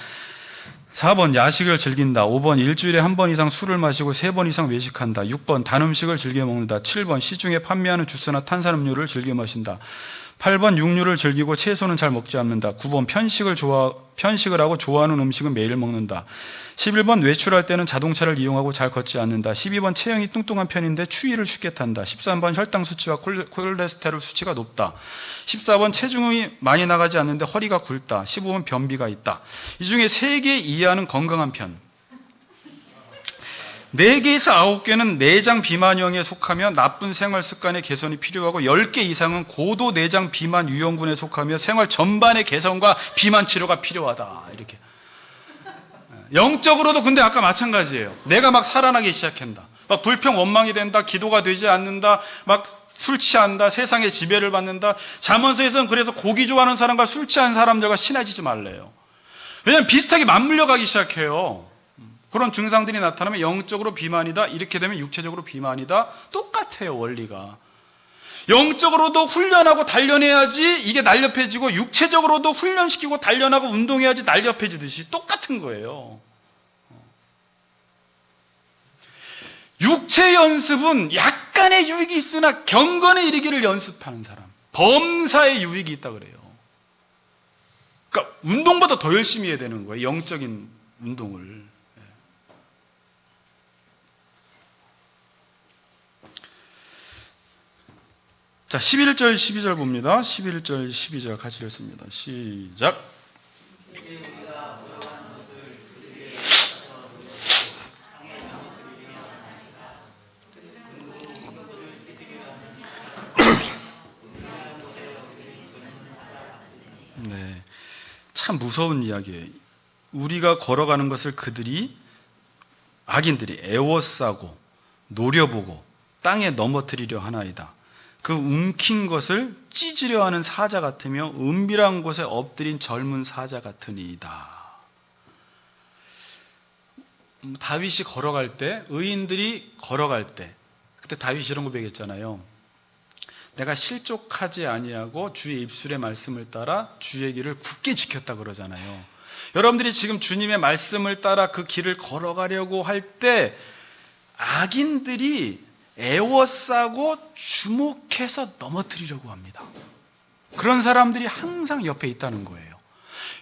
4번, 야식을 즐긴다. 5번, 일주일에 한 번 이상 술을 마시고 3번 이상 외식한다. 6번, 단 음식을 즐겨 먹는다. 7번, 시중에 판매하는 주스나 탄산음료를 즐겨 마신다. 8번, 육류를 즐기고 채소는 잘 먹지 않는다. 9번, 편식을 하고 좋아하는 음식은 매일 먹는다. 11번, 외출할 때는 자동차를 이용하고 잘 걷지 않는다. 12번, 체형이 뚱뚱한 편인데 추위를 쉽게 탄다. 13번, 혈당 수치와 콜레스테롤 수치가 높다. 14번, 체중이 많이 나가지 않는데 허리가 굵다. 15번, 변비가 있다. 이 중에 3개 이하는 건강한 편, 4개에서 9개는 내장 비만형에 속하며 나쁜 생활 습관의 개선이 필요하고 10개 이상은 고도 내장 비만 유형군에 속하며 생활 전반의 개선과 비만 치료가 필요하다. 이렇게. 영적으로도 근데 아까 마찬가지예요. 내가 막 살아나기 시작한다. 막 불평 원망이 된다. 기도가 되지 않는다. 막 술 취한다. 세상의 지배를 받는다. 잠언서에서는 그래서 고기 좋아하는 사람과 술 취한 사람들과 친해지지 말래요. 왜냐하면 비슷하게 맞물려 가기 시작해요. 그런 증상들이 나타나면 영적으로 비만이다. 이렇게 되면 육체적으로 비만이다. 똑같아요, 원리가. 영적으로도 훈련하고 단련해야지 이게 날렵해지고, 육체적으로도 훈련시키고 단련하고 운동해야지 날렵해지듯이 똑같은 거예요. 육체 연습은 약간의 유익이 있으나 경건에 이르기를 연습하는 사람, 범사에 유익이 있다 그래요. 그러니까 운동보다 더 열심히 해야 되는 거예요. 영적인 운동을. 자, 11절 12절 봅니다. 11절 12절 같이 읽습니다. 시작. 네, 참 무서운 이야기예요. 우리가 걸어가는 것을 그들이, 악인들이 애워싸고 노려보고 땅에 넘어뜨리려 하나이다. 그 움킨 것을 찢으려 하는 사자 같으며 은밀한 곳에 엎드린 젊은 사자 같으니이다. 다윗이 걸어갈 때, 의인들이 걸어갈 때, 그때 다윗이 이런 고백했잖아요. 내가 실족하지 아니하고 주의 입술의 말씀을 따라 주의 길을 굳게 지켰다 그러잖아요. 여러분들이 지금 주님의 말씀을 따라 그 길을 걸어가려고 할 때 악인들이 애워싸고 주목해서 넘어뜨리려고 합니다. 그런 사람들이 항상 옆에 있다는 거예요.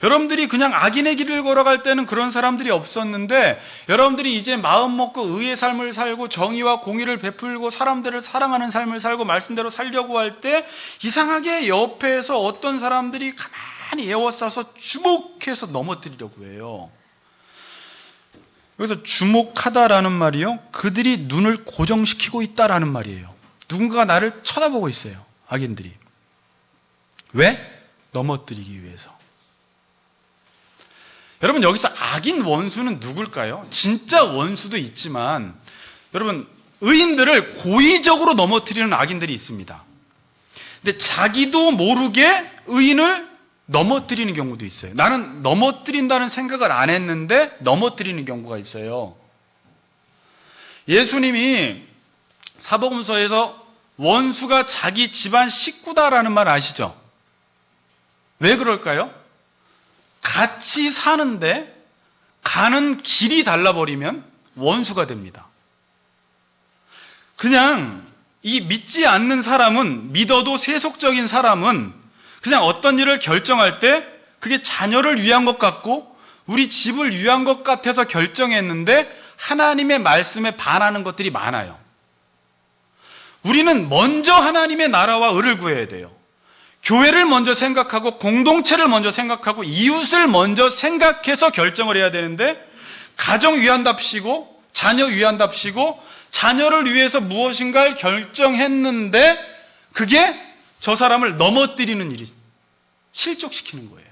여러분들이 그냥 악인의 길을 걸어갈 때는 그런 사람들이 없었는데, 여러분들이 이제 마음 먹고 의의 삶을 살고 정의와 공의를 베풀고 사람들을 사랑하는 삶을 살고 말씀대로 살려고 할 때 이상하게 옆에서 어떤 사람들이 가만히 애워싸서 주목해서 넘어뜨리려고 해요. 여기서 주목하다라는 말이요, 그들이 눈을 고정시키고 있다라는 말이에요. 누군가가 나를 쳐다보고 있어요, 악인들이. 왜? 넘어뜨리기 위해서. 여러분, 여기서 악인 원수는 누굴까요? 진짜 원수도 있지만, 여러분, 의인들을 고의적으로 넘어뜨리는 악인들이 있습니다. 근데 자기도 모르게 의인을 넘어뜨리는 경우도 있어요. 나는 넘어뜨린다는 생각을 안 했는데 넘어뜨리는 경우가 있어요. 예수님이 사복음서에서 원수가 자기 집안 식구다라는 말 아시죠? 왜 그럴까요? 같이 사는데 가는 길이 달라버리면 원수가 됩니다. 그냥 이 믿지 않는 사람은, 믿어도 세속적인 사람은 그냥 어떤 일을 결정할 때 그게 자녀를 위한 것 같고 우리 집을 위한 것 같아서 결정했는데 하나님의 말씀에 반하는 것들이 많아요. 우리는 먼저 하나님의 나라와 의를 구해야 돼요. 교회를 먼저 생각하고 공동체를 먼저 생각하고 이웃을 먼저 생각해서 결정을 해야 되는데, 가정 위한답시고 자녀 위한답시고 자녀를 위해서 무엇인가를 결정했는데 그게 저 사람을 넘어뜨리는 일이, 실족시키는 거예요.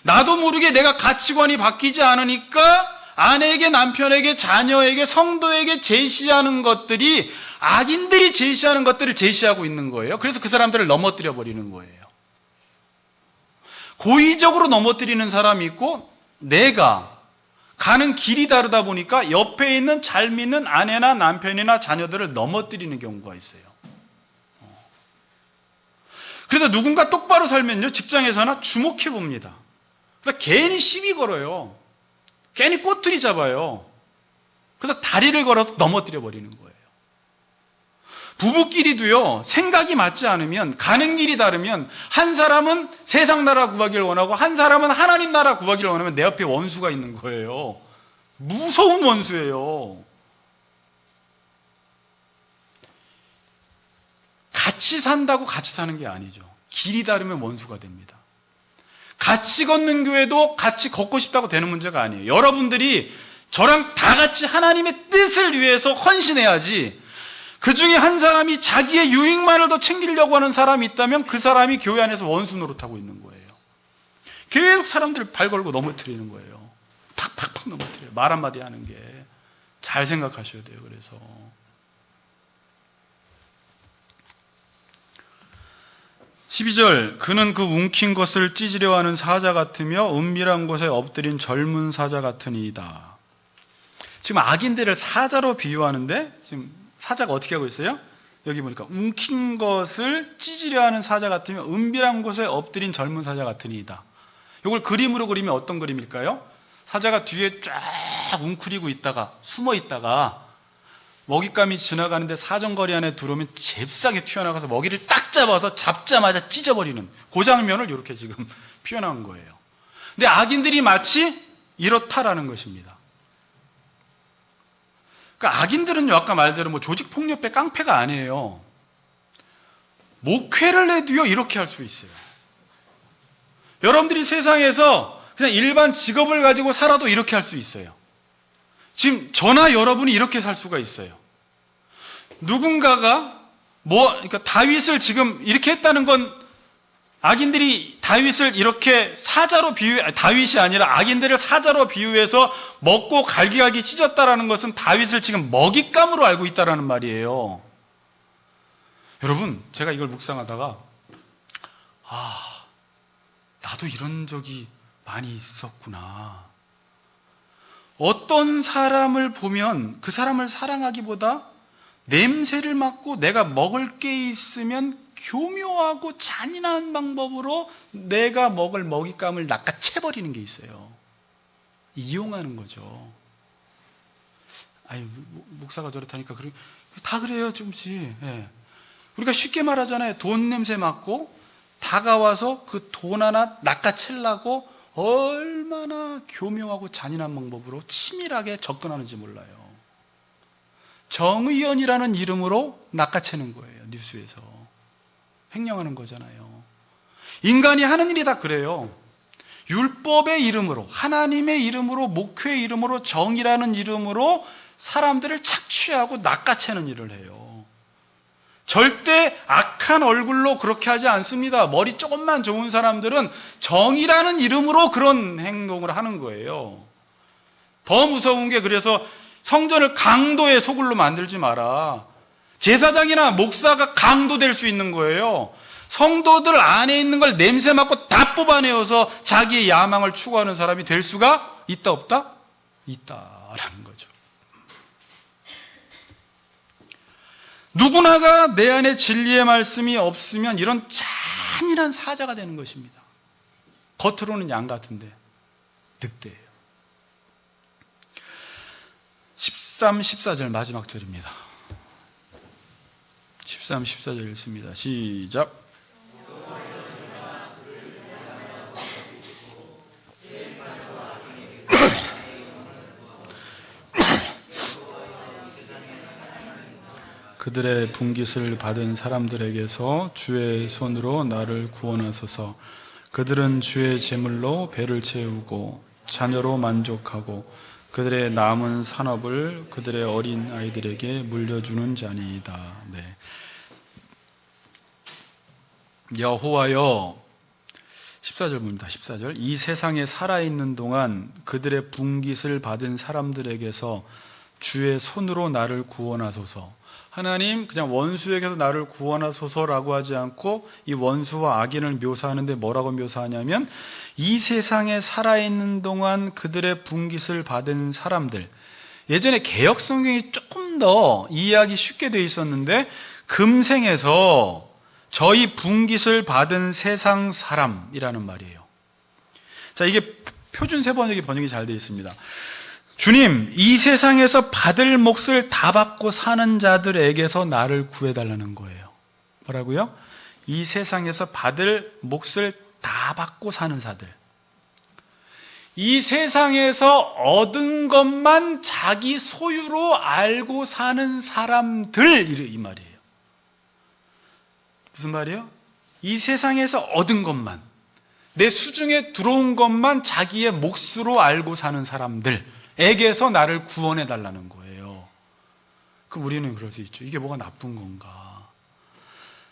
나도 모르게 내가 가치관이 바뀌지 않으니까 아내에게, 남편에게, 자녀에게, 성도에게 제시하는 것들이 악인들이 제시하는 것들을 제시하고 있는 거예요. 그래서 그 사람들을 넘어뜨려 버리는 거예요. 고의적으로 넘어뜨리는 사람이 있고, 내가 가는 길이 다르다 보니까 옆에 있는 잘 믿는 아내나 남편이나 자녀들을 넘어뜨리는 경우가 있어요. 그래서 누군가 똑바로 살면요, 직장에서나 주목해 봅니다. 그래서 괜히 시비 걸어요. 괜히 꼬투리 잡아요. 그래서 다리를 걸어서 넘어뜨려 버리는 거예요. 부부끼리도요, 생각이 맞지 않으면, 가는 길이 다르면, 한 사람은 세상 나라 구하기를 원하고 한 사람은 하나님 나라 구하기를 원하면 내 옆에 원수가 있는 거예요. 무서운 원수예요. 같이 산다고 같이 사는 게 아니죠. 길이 다르면 원수가 됩니다. 같이 걷는 교회도 같이 걷고 싶다고 되는 문제가 아니에요. 여러분들이 저랑 다 같이 하나님의 뜻을 위해서 헌신해야지, 그 중에 한 사람이 자기의 유익만을 더 챙기려고 하는 사람이 있다면 그 사람이 교회 안에서 원수 노릇하고 있는 거예요. 계속 사람들 발 걸고 넘어뜨리는 거예요. 팍팍팍 넘어뜨려요. 말 한마디 하는 게. 잘 생각하셔야 돼요. 그래서 (12절) 그는 그 움킨 것을 찢으려 하는 사자 같으며 은밀한 곳에 엎드린 젊은 사자 같으니이다. 지금 악인들을 사자로 비유하는데, 지금 사자가 어떻게 하고 있어요? 여기 보니까 움킨 것을 찢으려 하는 사자 같으며 은밀한 곳에 엎드린 젊은 사자 같으니이다. 이걸 그림으로 그리면 어떤 그림일까요? 사자가 뒤에 쫙 웅크리고 있다가, 숨어 있다가 먹잇감이 지나가는데 사정거리 안에 들어오면 잽싸게 튀어나가서 먹이를 딱 잡아서 잡자마자 찢어버리는 그 장면을 이렇게 지금 표현한 거예요. 근데 악인들이 마치 이렇다라는 것입니다. 그러니까 악인들은요, 아까 말대로 뭐 조직폭력배 깡패가 아니에요. 목회를 해도요, 이렇게 할 수 있어요. 여러분들이 세상에서 그냥 일반 직업을 가지고 살아도 이렇게 할 수 있어요. 지금 저나 여러분이 이렇게 살 수가 있어요. 누군가가 그러니까 다윗을 지금 이렇게 했다는 건 악인들이 다윗을 이렇게 다윗이 아니라 악인들을 사자로 비유해서 먹고 갈기갈기 찢었다라는 것은 다윗을 지금 먹잇감으로 알고 있다라는 말이에요. 여러분, 제가 이걸 묵상하다가 나도 이런 적이 많이 있었구나. 어떤 사람을 보면 그 사람을 사랑하기보다 냄새를 맡고 내가 먹을 게 있으면 교묘하고 잔인한 방법으로 내가 먹을 먹잇감을 낚아채버리는 게 있어요. 이용하는 거죠. 목사가 저렇다니까 다 그래요, 조금씩. 예. 우리가 쉽게 말하잖아요. 돈 냄새 맡고 다가와서 그 돈 하나 낚아채려고 얼마나 교묘하고 잔인한 방법으로 치밀하게 접근하는지 몰라요. 정의연이라는 이름으로 낚아채는 거예요. 뉴스에서 횡령하는 거잖아요. 인간이 하는 일이 다 그래요. 율법의 이름으로, 하나님의 이름으로, 목회의 이름으로, 정의라는 이름으로 사람들을 착취하고 낚아채는 일을 해요. 절대 악한 얼굴로 그렇게 하지 않습니다. 머리 조금만 좋은 사람들은 정의라는 이름으로 그런 행동을 하는 거예요. 더 무서운 게, 그래서 성전을 강도의 소굴로 만들지 마라. 제사장이나 목사가 강도 될 수 있는 거예요. 성도들 안에 있는 걸 냄새 맡고 다 뽑아내어서 자기의 야망을 추구하는 사람이 될 수가 있다, 없다? 있다라는 거죠. 누구나가 내 안에 진리의 말씀이 없으면 이런 잔인한 사자가 되는 것입니다. 겉으로는 양 같은데 늑대예요. 13, 14절 마지막 절입니다. 13, 14절 읽습니다. 시작. 그들의 분깃을 받은 사람들에게서 주의 손으로 나를 구원하소서. 그들은 주의 제물로 배를 채우고 자녀로 만족하고 그들의 남은 산업을 그들의 어린 아이들에게 물려주는 자니이다. 네. 여호와여, 14절입니다. 14절. 이 세상에 살아있는 동안 그들의 분깃을 받은 사람들에게서 주의 손으로 나를 구원하소서. 하나님, 그냥 원수에게서 나를 구원하소서라고 하지 않고 이 원수와 악인을 묘사하는데 뭐라고 묘사하냐면, 이 세상에 살아있는 동안 그들의 분깃을 받은 사람들. 예전에 개역 성경이 조금 더 이해하기 쉽게 되어 있었는데, 금생에서 저희 분깃을 받은 세상 사람이라는 말이에요. 자, 이게 표준 세번역이 번역이 잘 되어 있습니다. 주님, 이 세상에서 받을 몫을 다 받고 사는 자들에게서 나를 구해달라는 거예요. 뭐라고요? 이 세상에서 받을 몫을 다 받고 사는 자들. 이 세상에서 얻은 것만 자기 소유로 알고 사는 사람들, 이 말이에요. 무슨 말이에요? 이 세상에서 얻은 것만, 내 수중에 들어온 것만 자기의 몫으로 알고 사는 사람들에게서 나를 구원해 달라는 거예요. 그럼 우리는 그럴 수 있죠. 이게 뭐가 나쁜 건가?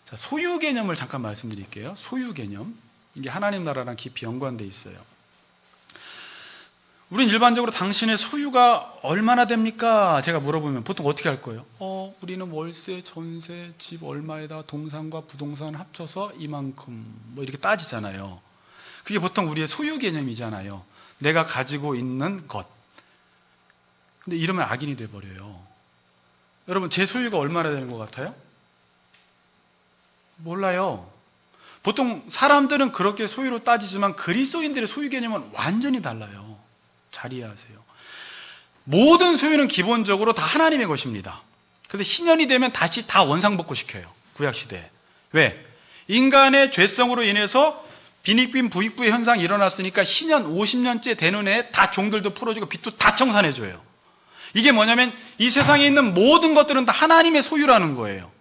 자, 소유 개념을 잠깐 말씀드릴게요. 소유 개념. 이게 하나님 나라랑 깊이 연관되어 있어요. 우리는 일반적으로 당신의 소유가 얼마나 됩니까? 제가 물어보면 보통 어떻게 할 거예요? 우리는 월세, 전세, 집 얼마에다 동산과 부동산 합쳐서 이만큼 뭐 이렇게 따지잖아요. 그게 보통 우리의 소유 개념이잖아요. 내가 가지고 있는 것. 근데 이러면 악인이 돼버려요. 여러분, 제 소유가 얼마나 되는 것 같아요? 몰라요. 보통 사람들은 그렇게 소유로 따지지만 그리스도인들의 소유 개념은 완전히 달라요. 잘 이해하세요. 모든 소유는 기본적으로 다 하나님의 것입니다. 그래서 희년이 되면 다시 다 원상복구시켜요, 구약시대에. 왜? 인간의 죄성으로 인해서 빈익빈 부익부의 현상이 일어났으니까 희년 50년째 되는 해에 다 종들도 풀어주고 빚도 다 청산해줘요. 이게 뭐냐면 이 세상에 있는 모든 것들은 다 하나님의 소유라는 거예요.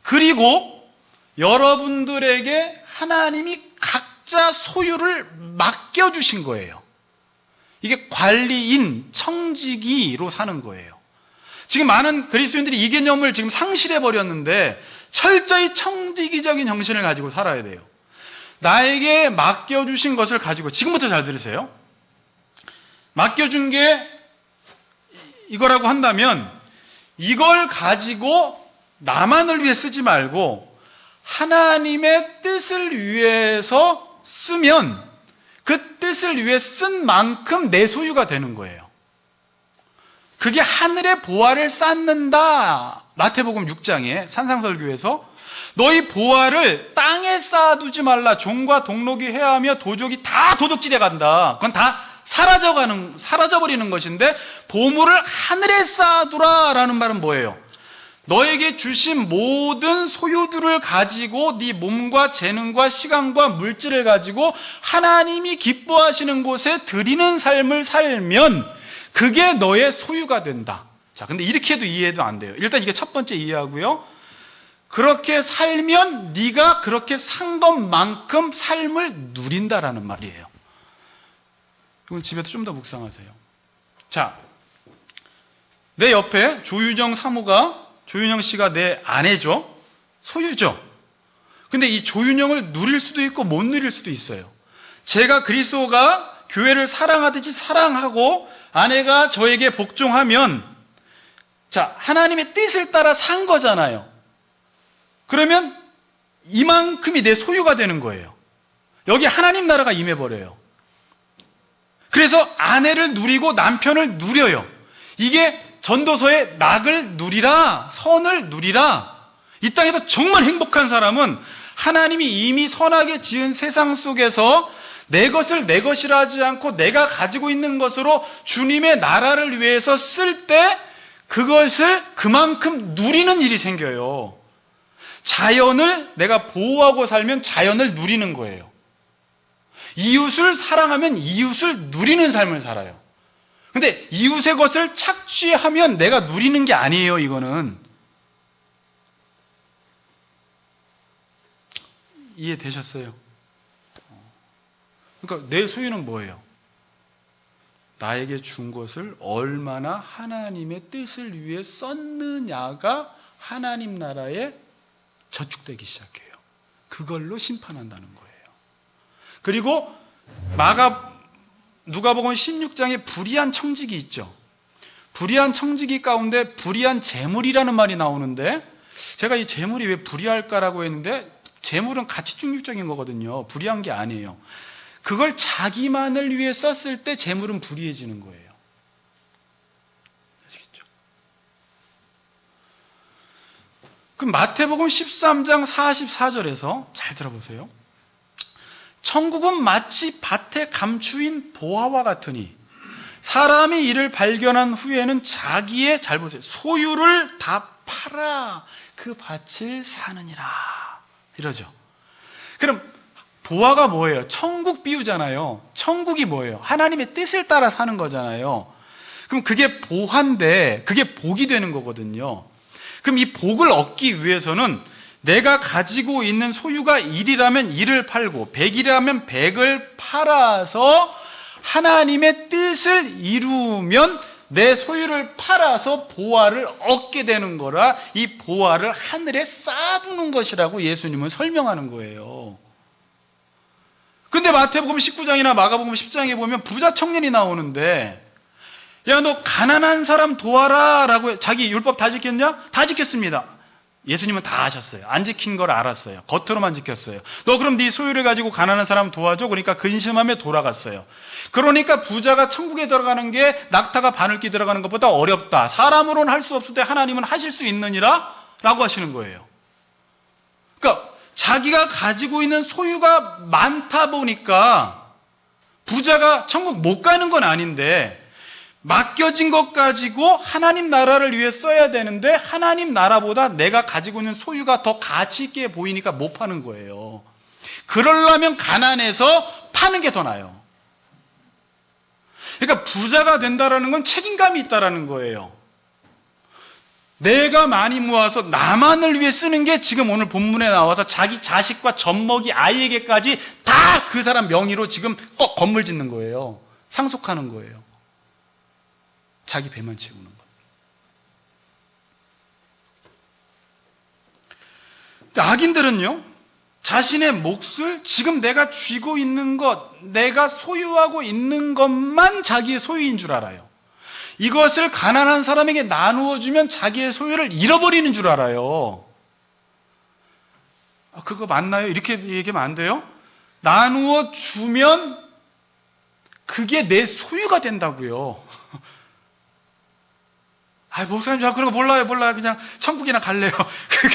그리고 여러분들에게 하나님이 각자 소유를 맡겨주신 거예요. 이게 관리인, 청지기로 사는 거예요. 지금 많은 그리스도인들이 이 개념을 지금 상실해버렸는데 철저히 청지기적인 정신을 가지고 살아야 돼요. 나에게 맡겨주신 것을 가지고, 지금부터 잘 들으세요. 맡겨준 게 이거라고 한다면 이걸 가지고 나만을 위해 쓰지 말고 하나님의 뜻을 위해서 쓰면 그 뜻을 위해 쓴 만큼 내 소유가 되는 거예요. 그게 하늘의 보화를 쌓는다. 마태복음 6장에 산상설교에서 너희 보화를 땅에 쌓아두지 말라. 종과 동록이 해하며 도적이 다 도둑질해 간다. 그건 다 사라져버리는 것인데 보물을 하늘에 쌓아두라 라는 말은 뭐예요? 너에게 주신 모든 소유들을 가지고 네 몸과 재능과 시간과 물질을 가지고 하나님이 기뻐하시는 곳에 드리는 삶을 살면 그게 너의 소유가 된다. 자, 근데 이렇게 해도 이해도 안 돼요. 일단 이게 첫 번째 이해하고요. 그렇게 살면 네가 그렇게 산 것만큼 삶을 누린다라는 말이에요. 이건 집에서 좀 더 묵상하세요. 자, 내 옆에 조윤영 사모가, 조윤영 씨가 내 아내죠. 소유죠. 근데 이 조윤영을 누릴 수도 있고 못 누릴 수도 있어요. 제가 그리스도가 교회를 사랑하듯이 사랑하고 아내가 저에게 복종하면, 자, 하나님의 뜻을 따라 산 거잖아요. 그러면 이만큼이 내 소유가 되는 거예요. 여기 하나님 나라가 임해버려요. 그래서 아내를 누리고 남편을 누려요. 이게 전도서에 낙을 누리라, 선을 누리라. 이 땅에서 정말 행복한 사람은 하나님이 이미 선하게 지은 세상 속에서 내 것을 내 것이라 하지 않고 내가 가지고 있는 것으로 주님의 나라를 위해서 쓸 때 그것을 그만큼 누리는 일이 생겨요. 자연을 내가 보호하고 살면 자연을 누리는 거예요. 이웃을 사랑하면 이웃을 누리는 삶을 살아요. 근데 이웃의 것을 착취하면 내가 누리는 게 아니에요, 이거는. 이해되셨어요? 그러니까 내 소유는 뭐예요? 나에게 준 것을 얼마나 하나님의 뜻을 위해 썼느냐가 하나님 나라에 저축되기 시작해요. 그걸로 심판한다는 거예요. 그리고 누가복음 16장에 불의한 청지기 있죠. 불의한 청지기 가운데 불의한 재물이라는 말이 나오는데, 제가 이 재물이 왜 불의할까라고 했는데, 재물은 가치 중립적인 거거든요. 불의한 게 아니에요. 그걸 자기만을 위해 썼을 때 재물은 불의해지는 거예요. 아시겠죠? 그럼 마태복음 13장 44절에서 잘 들어보세요. 천국은 마치 밭에 감추인 보화와 같으니 사람이 이를 발견한 후에는 자기의, 잘 보세요, 소유를 다 팔아 그 밭을 사느니라, 이러죠. 그럼 보화가 뭐예요? 천국 비유잖아요. 천국이 뭐예요? 하나님의 뜻을 따라 사는 거잖아요. 그럼 그게 보화인데 그게 복이 되는 거거든요. 그럼 이 복을 얻기 위해서는 내가 가지고 있는 소유가 1이라면 1을 팔고 100이라면 100을 팔아서 하나님의 뜻을 이루면 내 소유를 팔아서 보화를 얻게 되는 거라, 이 보화를 하늘에 쌓아두는 것이라고 예수님은 설명하는 거예요. 근데 마태복음 19장이나 마가복음 10장에 보면 부자 청년이 나오는데, 야, 너 가난한 사람 도와라 라고, 자기 율법 다 지켰냐? 다 지켰습니다. 예수님은 다 하셨어요. 안 지킨 걸 알았어요. 겉으로만 지켰어요. 너 그럼 네 소유를 가지고 가난한 사람 도와줘. 그러니까 근심하며 돌아갔어요. 그러니까 부자가 천국에 들어가는 게 낙타가 바늘기 들어가는 것보다 어렵다. 사람으로는 할 수 없을 때 하나님은 하실 수 있느니라 라고 하시는 거예요. 그러니까 자기가 가지고 있는 소유가 많다 보니까 부자가 천국 못 가는 건 아닌데, 맡겨진 것 가지고 하나님 나라를 위해 써야 되는데 하나님 나라보다 내가 가지고 있는 소유가 더 가치 있게 보이니까 못 파는 거예요. 그러려면 가난해서 파는 게 더 나아요. 그러니까 부자가 된다라는 건 책임감이 있다라는 거예요. 내가 많이 모아서 나만을 위해 쓰는 게 지금 오늘 본문에 나와서 자기 자식과 젖먹이 아이에게까지 다 그 사람 명의로 지금 꼭 건물 짓는 거예요. 상속하는 거예요. 자기 배만 채우는 것. 근데 악인들은요, 자신의 몫을 지금 내가 쥐고 있는 것, 내가 소유하고 있는 것만 자기의 소유인 줄 알아요. 이것을 가난한 사람에게 나누어 주면 자기의 소유를 잃어버리는 줄 알아요. 그거 맞나요? 이렇게 얘기하면 안 돼요? 나누어 주면 그게 내 소유가 된다고요. 목사님, 저 그런 거 몰라요. 그냥 천국이나 갈래요.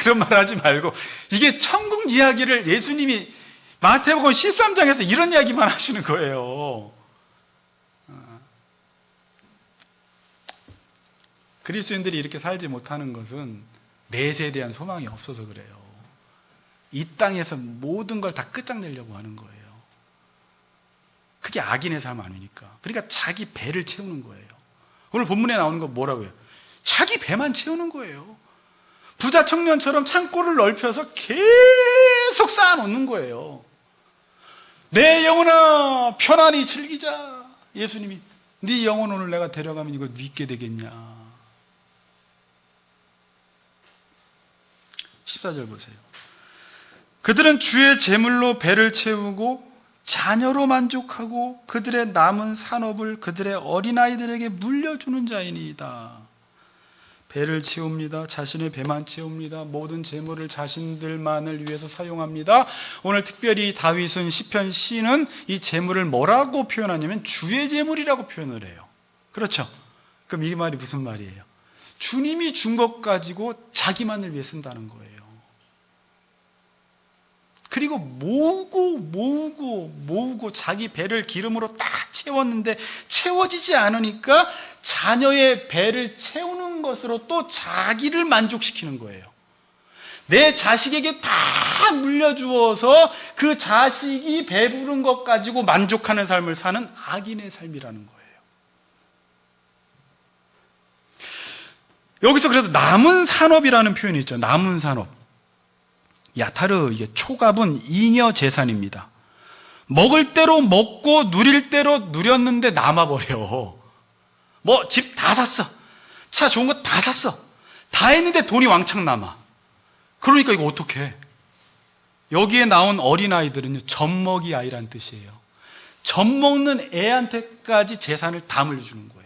그런 말 하지 말고. 이게 천국 이야기를 예수님이 마태복음 13장에서 이런 이야기만 하시는 거예요. 그리스도인들이 이렇게 살지 못하는 것은 내세에 대한 소망이 없어서 그래요. 이 땅에서 모든 걸 다 끝장내려고 하는 거예요. 그게 악인의 삶 아니니까. 그러니까 자기 배를 채우는 거예요. 오늘 본문에 나오는 거 뭐라고요? 자기 배만 채우는 거예요. 부자 청년처럼 창고를 넓혀서 계속 쌓아놓는 거예요. 내 영혼아 편안히 즐기자. 예수님이 네 영혼 오늘 내가 데려가면 이거 믿게 되겠냐. 14절 보세요. 그들은 주의 재물로 배를 채우고 자녀로 만족하고 그들의 남은 산업을 그들의 어린아이들에게 물려주는 자이니이다. 배를 채웁니다. 자신의 배만 채웁니다. 모든 재물을 자신들만을 위해서 사용합니다. 오늘 특별히 다윗은 시편 시는 이 재물을 뭐라고 표현하냐면 주의 재물이라고 표현을 해요. 그렇죠? 그럼 이 말이 무슨 말이에요? 주님이 준 것 가지고 자기만을 위해 쓴다는 거예요. 그리고 모으고 자기 배를 기름으로 딱 채웠는데 채워지지 않으니까 자녀의 배를 채우는 것으로 또 자기를 만족시키는 거예요. 내 자식에게 다 물려주어서 그 자식이 배부른 것 가지고 만족하는 삶을 사는 악인의 삶이라는 거예요. 여기서 그래도 남은 산업이라는 표현이 있죠. 남은 산업. 야타르, 이게 초갑은 잉여 재산입니다. 먹을 대로 먹고 누릴 대로 누렸는데 남아버려. 집 다 샀어. 차 좋은 거 다 샀어. 다 했는데 돈이 왕창 남아. 그러니까 이거 어떡해? 여기에 나온 어린아이들은요, 젖먹이 아이란 뜻이에요. 젖먹는 애한테까지 재산을 다 물려주는 거예요.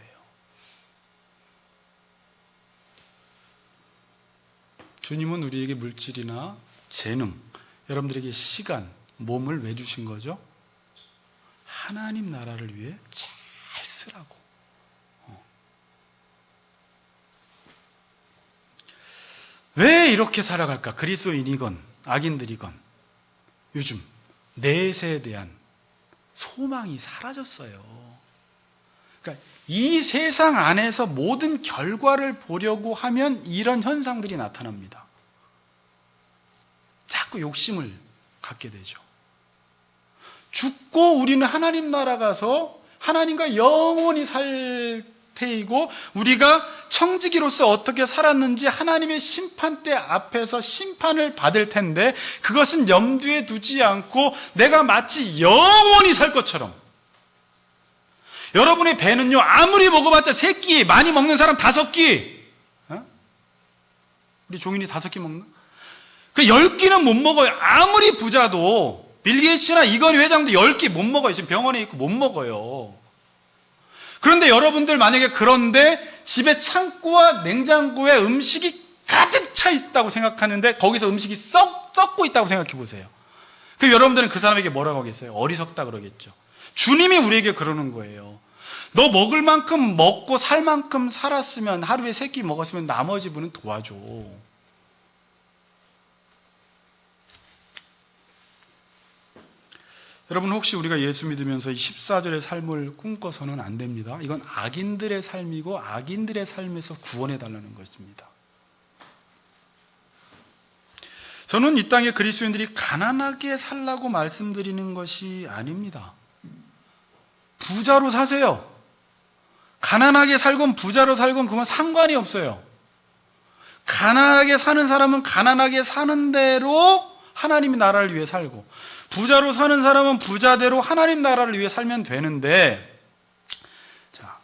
주님은 우리에게 물질이나 재능, 여러분들에게 시간, 몸을 왜 주신 거죠? 하나님 나라를 위해 잘 쓰라고. 왜 이렇게 살아갈까? 그리스도인이건 악인들이건 요즘 내세에 대한 소망이 사라졌어요. 그러니까 이 세상 안에서 모든 결과를 보려고 하면 이런 현상들이 나타납니다. 자꾸 욕심을 갖게 되죠. 죽고 우리는 하나님 나라 가서 하나님과 영원히 살 테이고 우리가 청지기로서 어떻게 살았는지 하나님의 심판대 앞에서 심판을 받을 텐데 그것은 염두에 두지 않고 내가 마치 영원히 살 것처럼, 여러분의 배는요 아무리 먹어봤자 3끼, 많이 먹는 사람 5끼, 우리 종인이 5끼 먹나? 그 10끼는 못 먹어요. 아무리 부자도 빌 게이츠나 이건희 회장도 10끼 못 먹어요. 지금 병원에 있고 못 먹어요. 그런데 여러분들 만약에 그런데 집에 창고와 냉장고에 음식이 가득 차 있다고 생각하는데 거기서 음식이 썩고 있다고 생각해 보세요. 그럼 여러분들은 그 사람에게 뭐라고 하겠어요? 어리석다 그러겠죠. 주님이 우리에게 그러는 거예요. 너 먹을 만큼 먹고 살 만큼 살았으면, 하루에 3끼 먹었으면 나머지 분은 도와줘. 여러분, 혹시 우리가 예수 믿으면서 이 14절의 삶을 꿈꿔서는 안 됩니다. 이건 악인들의 삶이고 악인들의 삶에서 구원해 달라는 것입니다. 저는 이 땅의 그리스도인들이 가난하게 살라고 말씀드리는 것이 아닙니다. 부자로 사세요. 가난하게 살건 부자로 살건 그건 상관이 없어요. 가난하게 사는 사람은 가난하게 사는 대로 하나님의 나라를 위해 살고, 부자로 사는 사람은 부자대로 하나님 나라를 위해 살면 되는데, 자,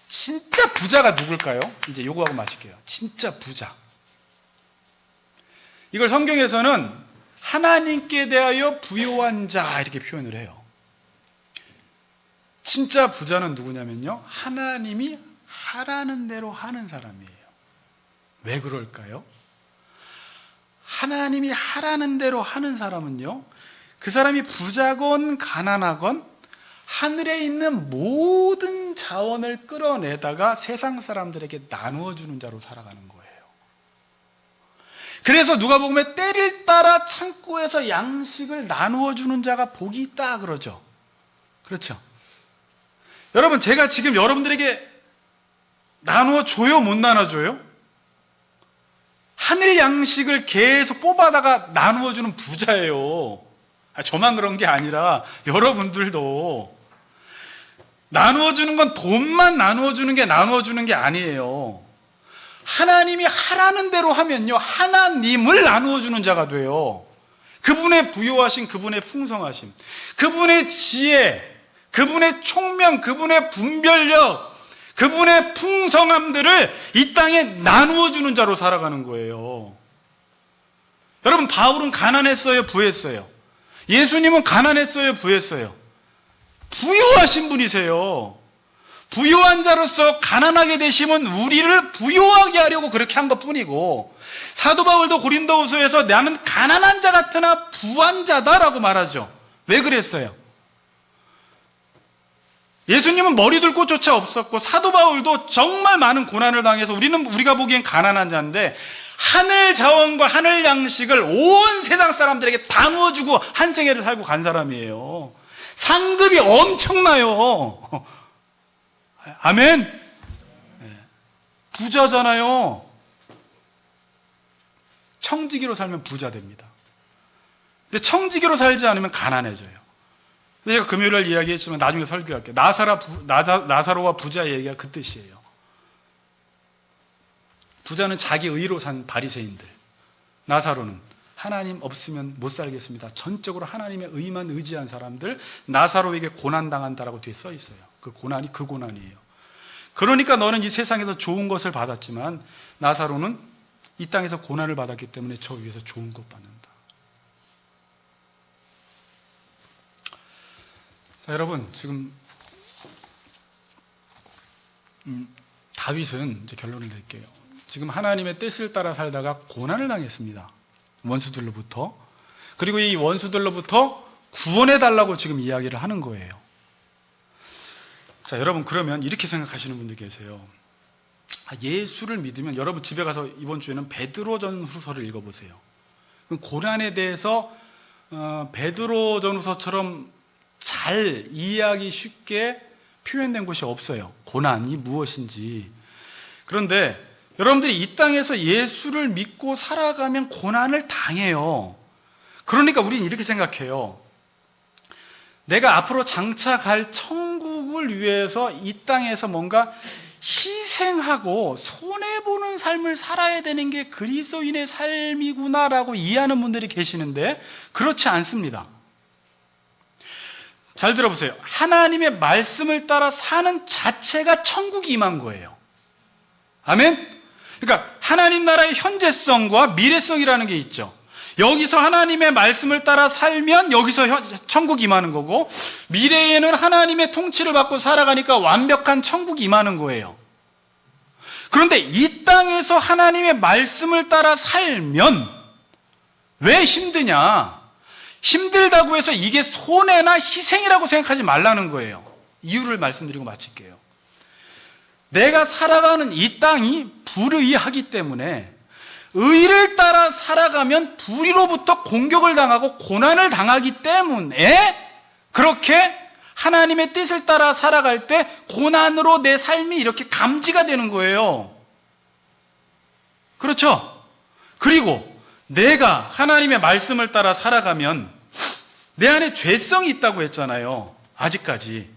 진짜 부자가 누굴까요? 이제 요거하고 마실게요. 진짜 부자. 이걸 성경에서는 하나님께 대하여 부요한 자 이렇게 표현을 해요. 진짜 부자는 누구냐면요, 하나님이 하라는 대로 하는 사람이에요. 왜 그럴까요? 하나님이 하라는 대로 하는 사람은요, 그 사람이 부자건 가난하건 하늘에 있는 모든 자원을 끌어내다가 세상 사람들에게 나누어 주는 자로 살아가는 거예요. 그래서 누가복음에 때를 따라 창고에서 양식을 나누어 주는 자가 복이 있다 그러죠. 그렇죠? 여러분, 제가 지금 여러분들에게 나누어 줘요, 못 나눠줘요? 하늘 양식을 계속 뽑아다가 나누어 주는 부자예요. 저만 그런 게 아니라 여러분들도. 나누어 주는 건 돈만 나누어 주는 게 나누어 주는 게 아니에요. 하나님이 하라는 대로 하면요, 하나님을 나누어 주는 자가 돼요. 그분의 부요하심, 그분의 풍성하심, 그분의 지혜, 그분의 총명, 그분의 분별력, 그분의 풍성함들을 이 땅에 나누어 주는 자로 살아가는 거예요. 여러분, 바울은 가난했어요, 부했어요? 예수님은 가난했어요, 부했어요? 부요하신 분이세요. 부요한 자로서 가난하게 되시면 우리를 부요하게 하려고 그렇게 한 것뿐이고, 사도 바울도 고린도후서에서 나는 가난한 자 같으나 부한 자다라고 말하죠. 왜 그랬어요? 예수님은 머리 둘 곳조차 없었고, 사도 바울도 정말 많은 고난을 당해서 우리가 보기엔 가난한 자인데 하늘 자원과 하늘 양식을 온 세상 사람들에게 다 누워주고 한 생애를 살고 간 사람이에요. 상급이 엄청나요. 아멘. 부자잖아요. 청지기로 살면 부자 됩니다. 근데 청지기로 살지 않으면 가난해져요. 제가 금요일날 이야기했지만 나중에 설교할게요. 나사로와 부자 얘기가 그 뜻이에요. 부자는 자기 의로 산 바리새인들, 나사로는 하나님 없으면 못 살겠습니다, 전적으로 하나님의 의만 의지한 사람들, 나사로에게 고난당한다라고 뒤에 써 있어요. 그 고난이 그 고난이에요. 그러니까 너는 이 세상에서 좋은 것을 받았지만 나사로는 이 땅에서 고난을 받았기 때문에 저 위에서 좋은 것 받는다. 자, 여러분, 지금 다윗은 이제 결론을 낼게요. 지금 하나님의 뜻을 따라 살다가 고난을 당했습니다. 원수들로부터. 그리고 이 원수들로부터 구원해 달라고 지금 이야기를 하는 거예요. 자, 여러분, 그러면 이렇게 생각하시는 분들 계세요. 예수를 믿으면, 여러분 집에 가서 이번 주에는 베드로전후서를 읽어보세요. 그럼 고난에 대해서 베드로전후서처럼 잘 이해하기 쉽게 표현된 곳이 없어요. 고난이 무엇인지. 그런데 여러분들이 이 땅에서 예수를 믿고 살아가면 고난을 당해요. 그러니까 우리는 이렇게 생각해요. 내가 앞으로 장차 갈 천국을 위해서 이 땅에서 뭔가 희생하고 손해보는 삶을 살아야 되는 게 그리스도인의 삶이구나라고 이해하는 분들이 계시는데 그렇지 않습니다. 잘 들어보세요. 하나님의 말씀을 따라 사는 자체가 천국이 임한 거예요. 아멘? 그러니까 하나님 나라의 현재성과 미래성이라는 게 있죠. 여기서 하나님의 말씀을 따라 살면 여기서 천국이 임하는 거고, 미래에는 하나님의 통치를 받고 살아가니까 완벽한 천국이 임하는 거예요. 그런데 이 땅에서 하나님의 말씀을 따라 살면 왜 힘드냐? 힘들다고 해서 이게 손해나 희생이라고 생각하지 말라는 거예요. 이유를 말씀드리고 마칠게요. 내가 살아가는 이 땅이 불의하기 때문에 의를 따라 살아가면 불의로부터 공격을 당하고 고난을 당하기 때문에 그렇게 하나님의 뜻을 따라 살아갈 때 고난으로 내 삶이 이렇게 감지가 되는 거예요. 그렇죠? 그리고 내가 하나님의 말씀을 따라 살아가면 내 안에 죄성이 있다고 했잖아요. 아직까지.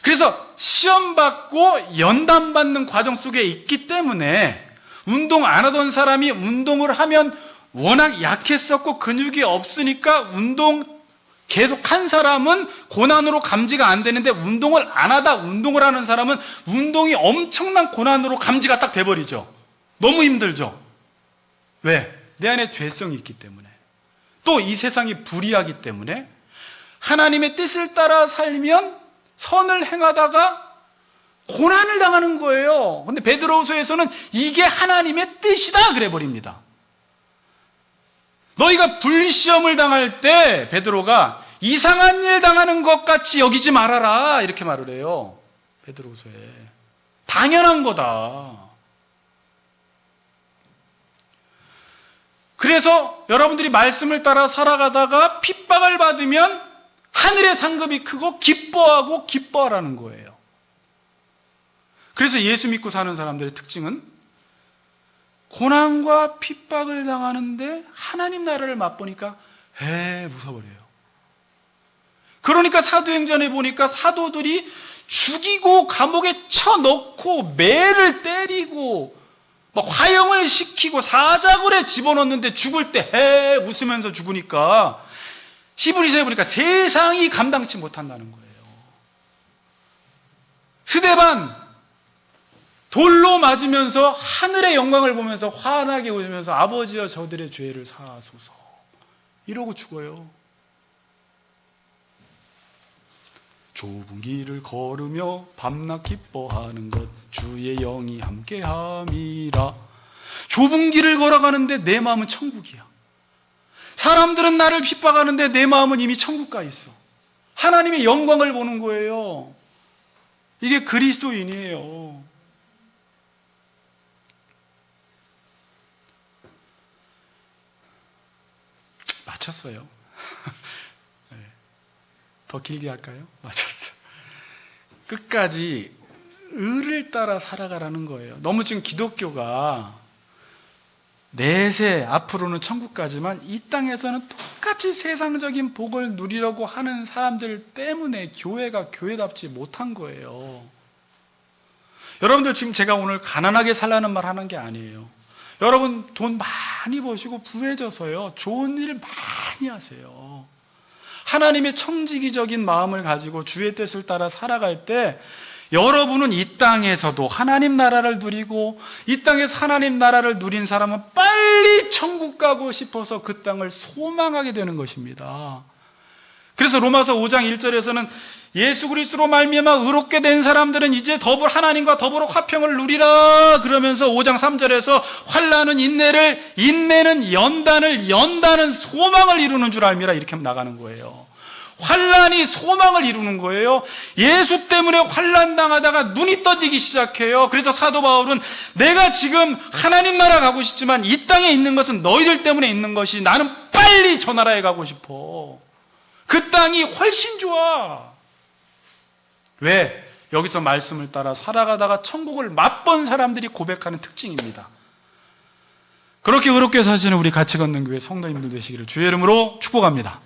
그래서 시험받고 연단받는 과정 속에 있기 때문에 운동 안 하던 사람이 운동을 하면 워낙 약했었고 근육이 없으니까 운동 계속 한 사람은 고난으로 감지가 안 되는데 운동을 안 하다 운동을 하는 사람은 운동이 엄청난 고난으로 감지가 딱 돼버리죠. 너무 힘들죠. 왜? 내 안에 죄성이 있기 때문에. 또 이 세상이 불의하기 때문에 하나님의 뜻을 따라 살면 선을 행하다가 고난을 당하는 거예요. 근데 베드로후서에서는 이게 하나님의 뜻이다 그래 버립니다. 너희가 불시험을 당할 때 베드로가 이상한 일 당하는 것 같이 여기지 말아라 이렇게 말을 해요. 베드로후서에. 당연한 거다. 그래서 여러분들이 말씀을 따라 살아가다가 핍박을 받으면 하늘의 상급이 크고 기뻐하고 기뻐하라는 거예요. 그래서 예수 믿고 사는 사람들의 특징은 고난과 핍박을 당하는데 하나님 나라를 맛보니까 웃어버려요. 그러니까 사도행전에 보니까 사도들이 죽이고 감옥에 쳐넣고 매를 때리고 막 화형을 시키고 사자굴에 집어넣는데 죽을 때 웃으면서 죽으니까 히브리서에 보니까 세상이 감당치 못한다는 거예요. 스데반 돌로 맞으면서 하늘의 영광을 보면서 환하게 웃으면서 아버지여 저들의 죄를 사하소서 이러고 죽어요. 좁은 길을 걸으며 밤낮 기뻐하는 것 주의 영이 함께함이라. 좁은 길을 걸어가는데 내 마음은 천국이야. 사람들은 나를 핍박하는데 내 마음은 이미 천국 가 있어. 하나님의 영광을 보는 거예요. 이게 그리스도인이에요. 마쳤어요. 네. 더 길게 할까요? 마쳤어요. 끝까지 의를 따라 살아가라는 거예요. 너무 지금 기독교가 내세 앞으로는 천국까지만 이 땅에서는 똑같이 세상적인 복을 누리려고 하는 사람들 때문에 교회가 교회답지 못한 거예요. 여러분들 지금 제가 오늘 가난하게 살라는 말 하는 게 아니에요. 여러분 돈 많이 버시고 부해져서요 좋은 일 많이 하세요. 하나님의 청지기적인 마음을 가지고 주의 뜻을 따라 살아갈 때 여러분은 이 땅에서도 하나님 나라를 누리고 이 땅에서 하나님 나라를 누린 사람은 빨리 천국 가고 싶어서 그 땅을 소망하게 되는 것입니다. 그래서 로마서 5장 1절에서는 예수 그리스도로 말미암아 의롭게 된 사람들은 이제 하나님과 더불어 화평을 누리라 그러면서 5장 3절에서 환난은 인내를, 인내는 연단을, 연단은 소망을 이루는 줄 알미라 이렇게 나가는 거예요. 환난이 소망을 이루는 거예요. 예수 때문에 환난 당하다가 눈이 떠지기 시작해요. 그래서 사도 바울은 내가 지금 하나님 나라 가고 싶지만 이 땅에 있는 것은 너희들 때문에 있는 것이 나는 빨리 저 나라에 가고 싶어. 그 땅이 훨씬 좋아. 왜? 여기서 말씀을 따라 살아가다가 천국을 맛본 사람들이 고백하는 특징입니다. 그렇게 의롭게 사시는 우리 같이 걷는 교회 성도님들 되시기를 주의 이름으로 축복합니다.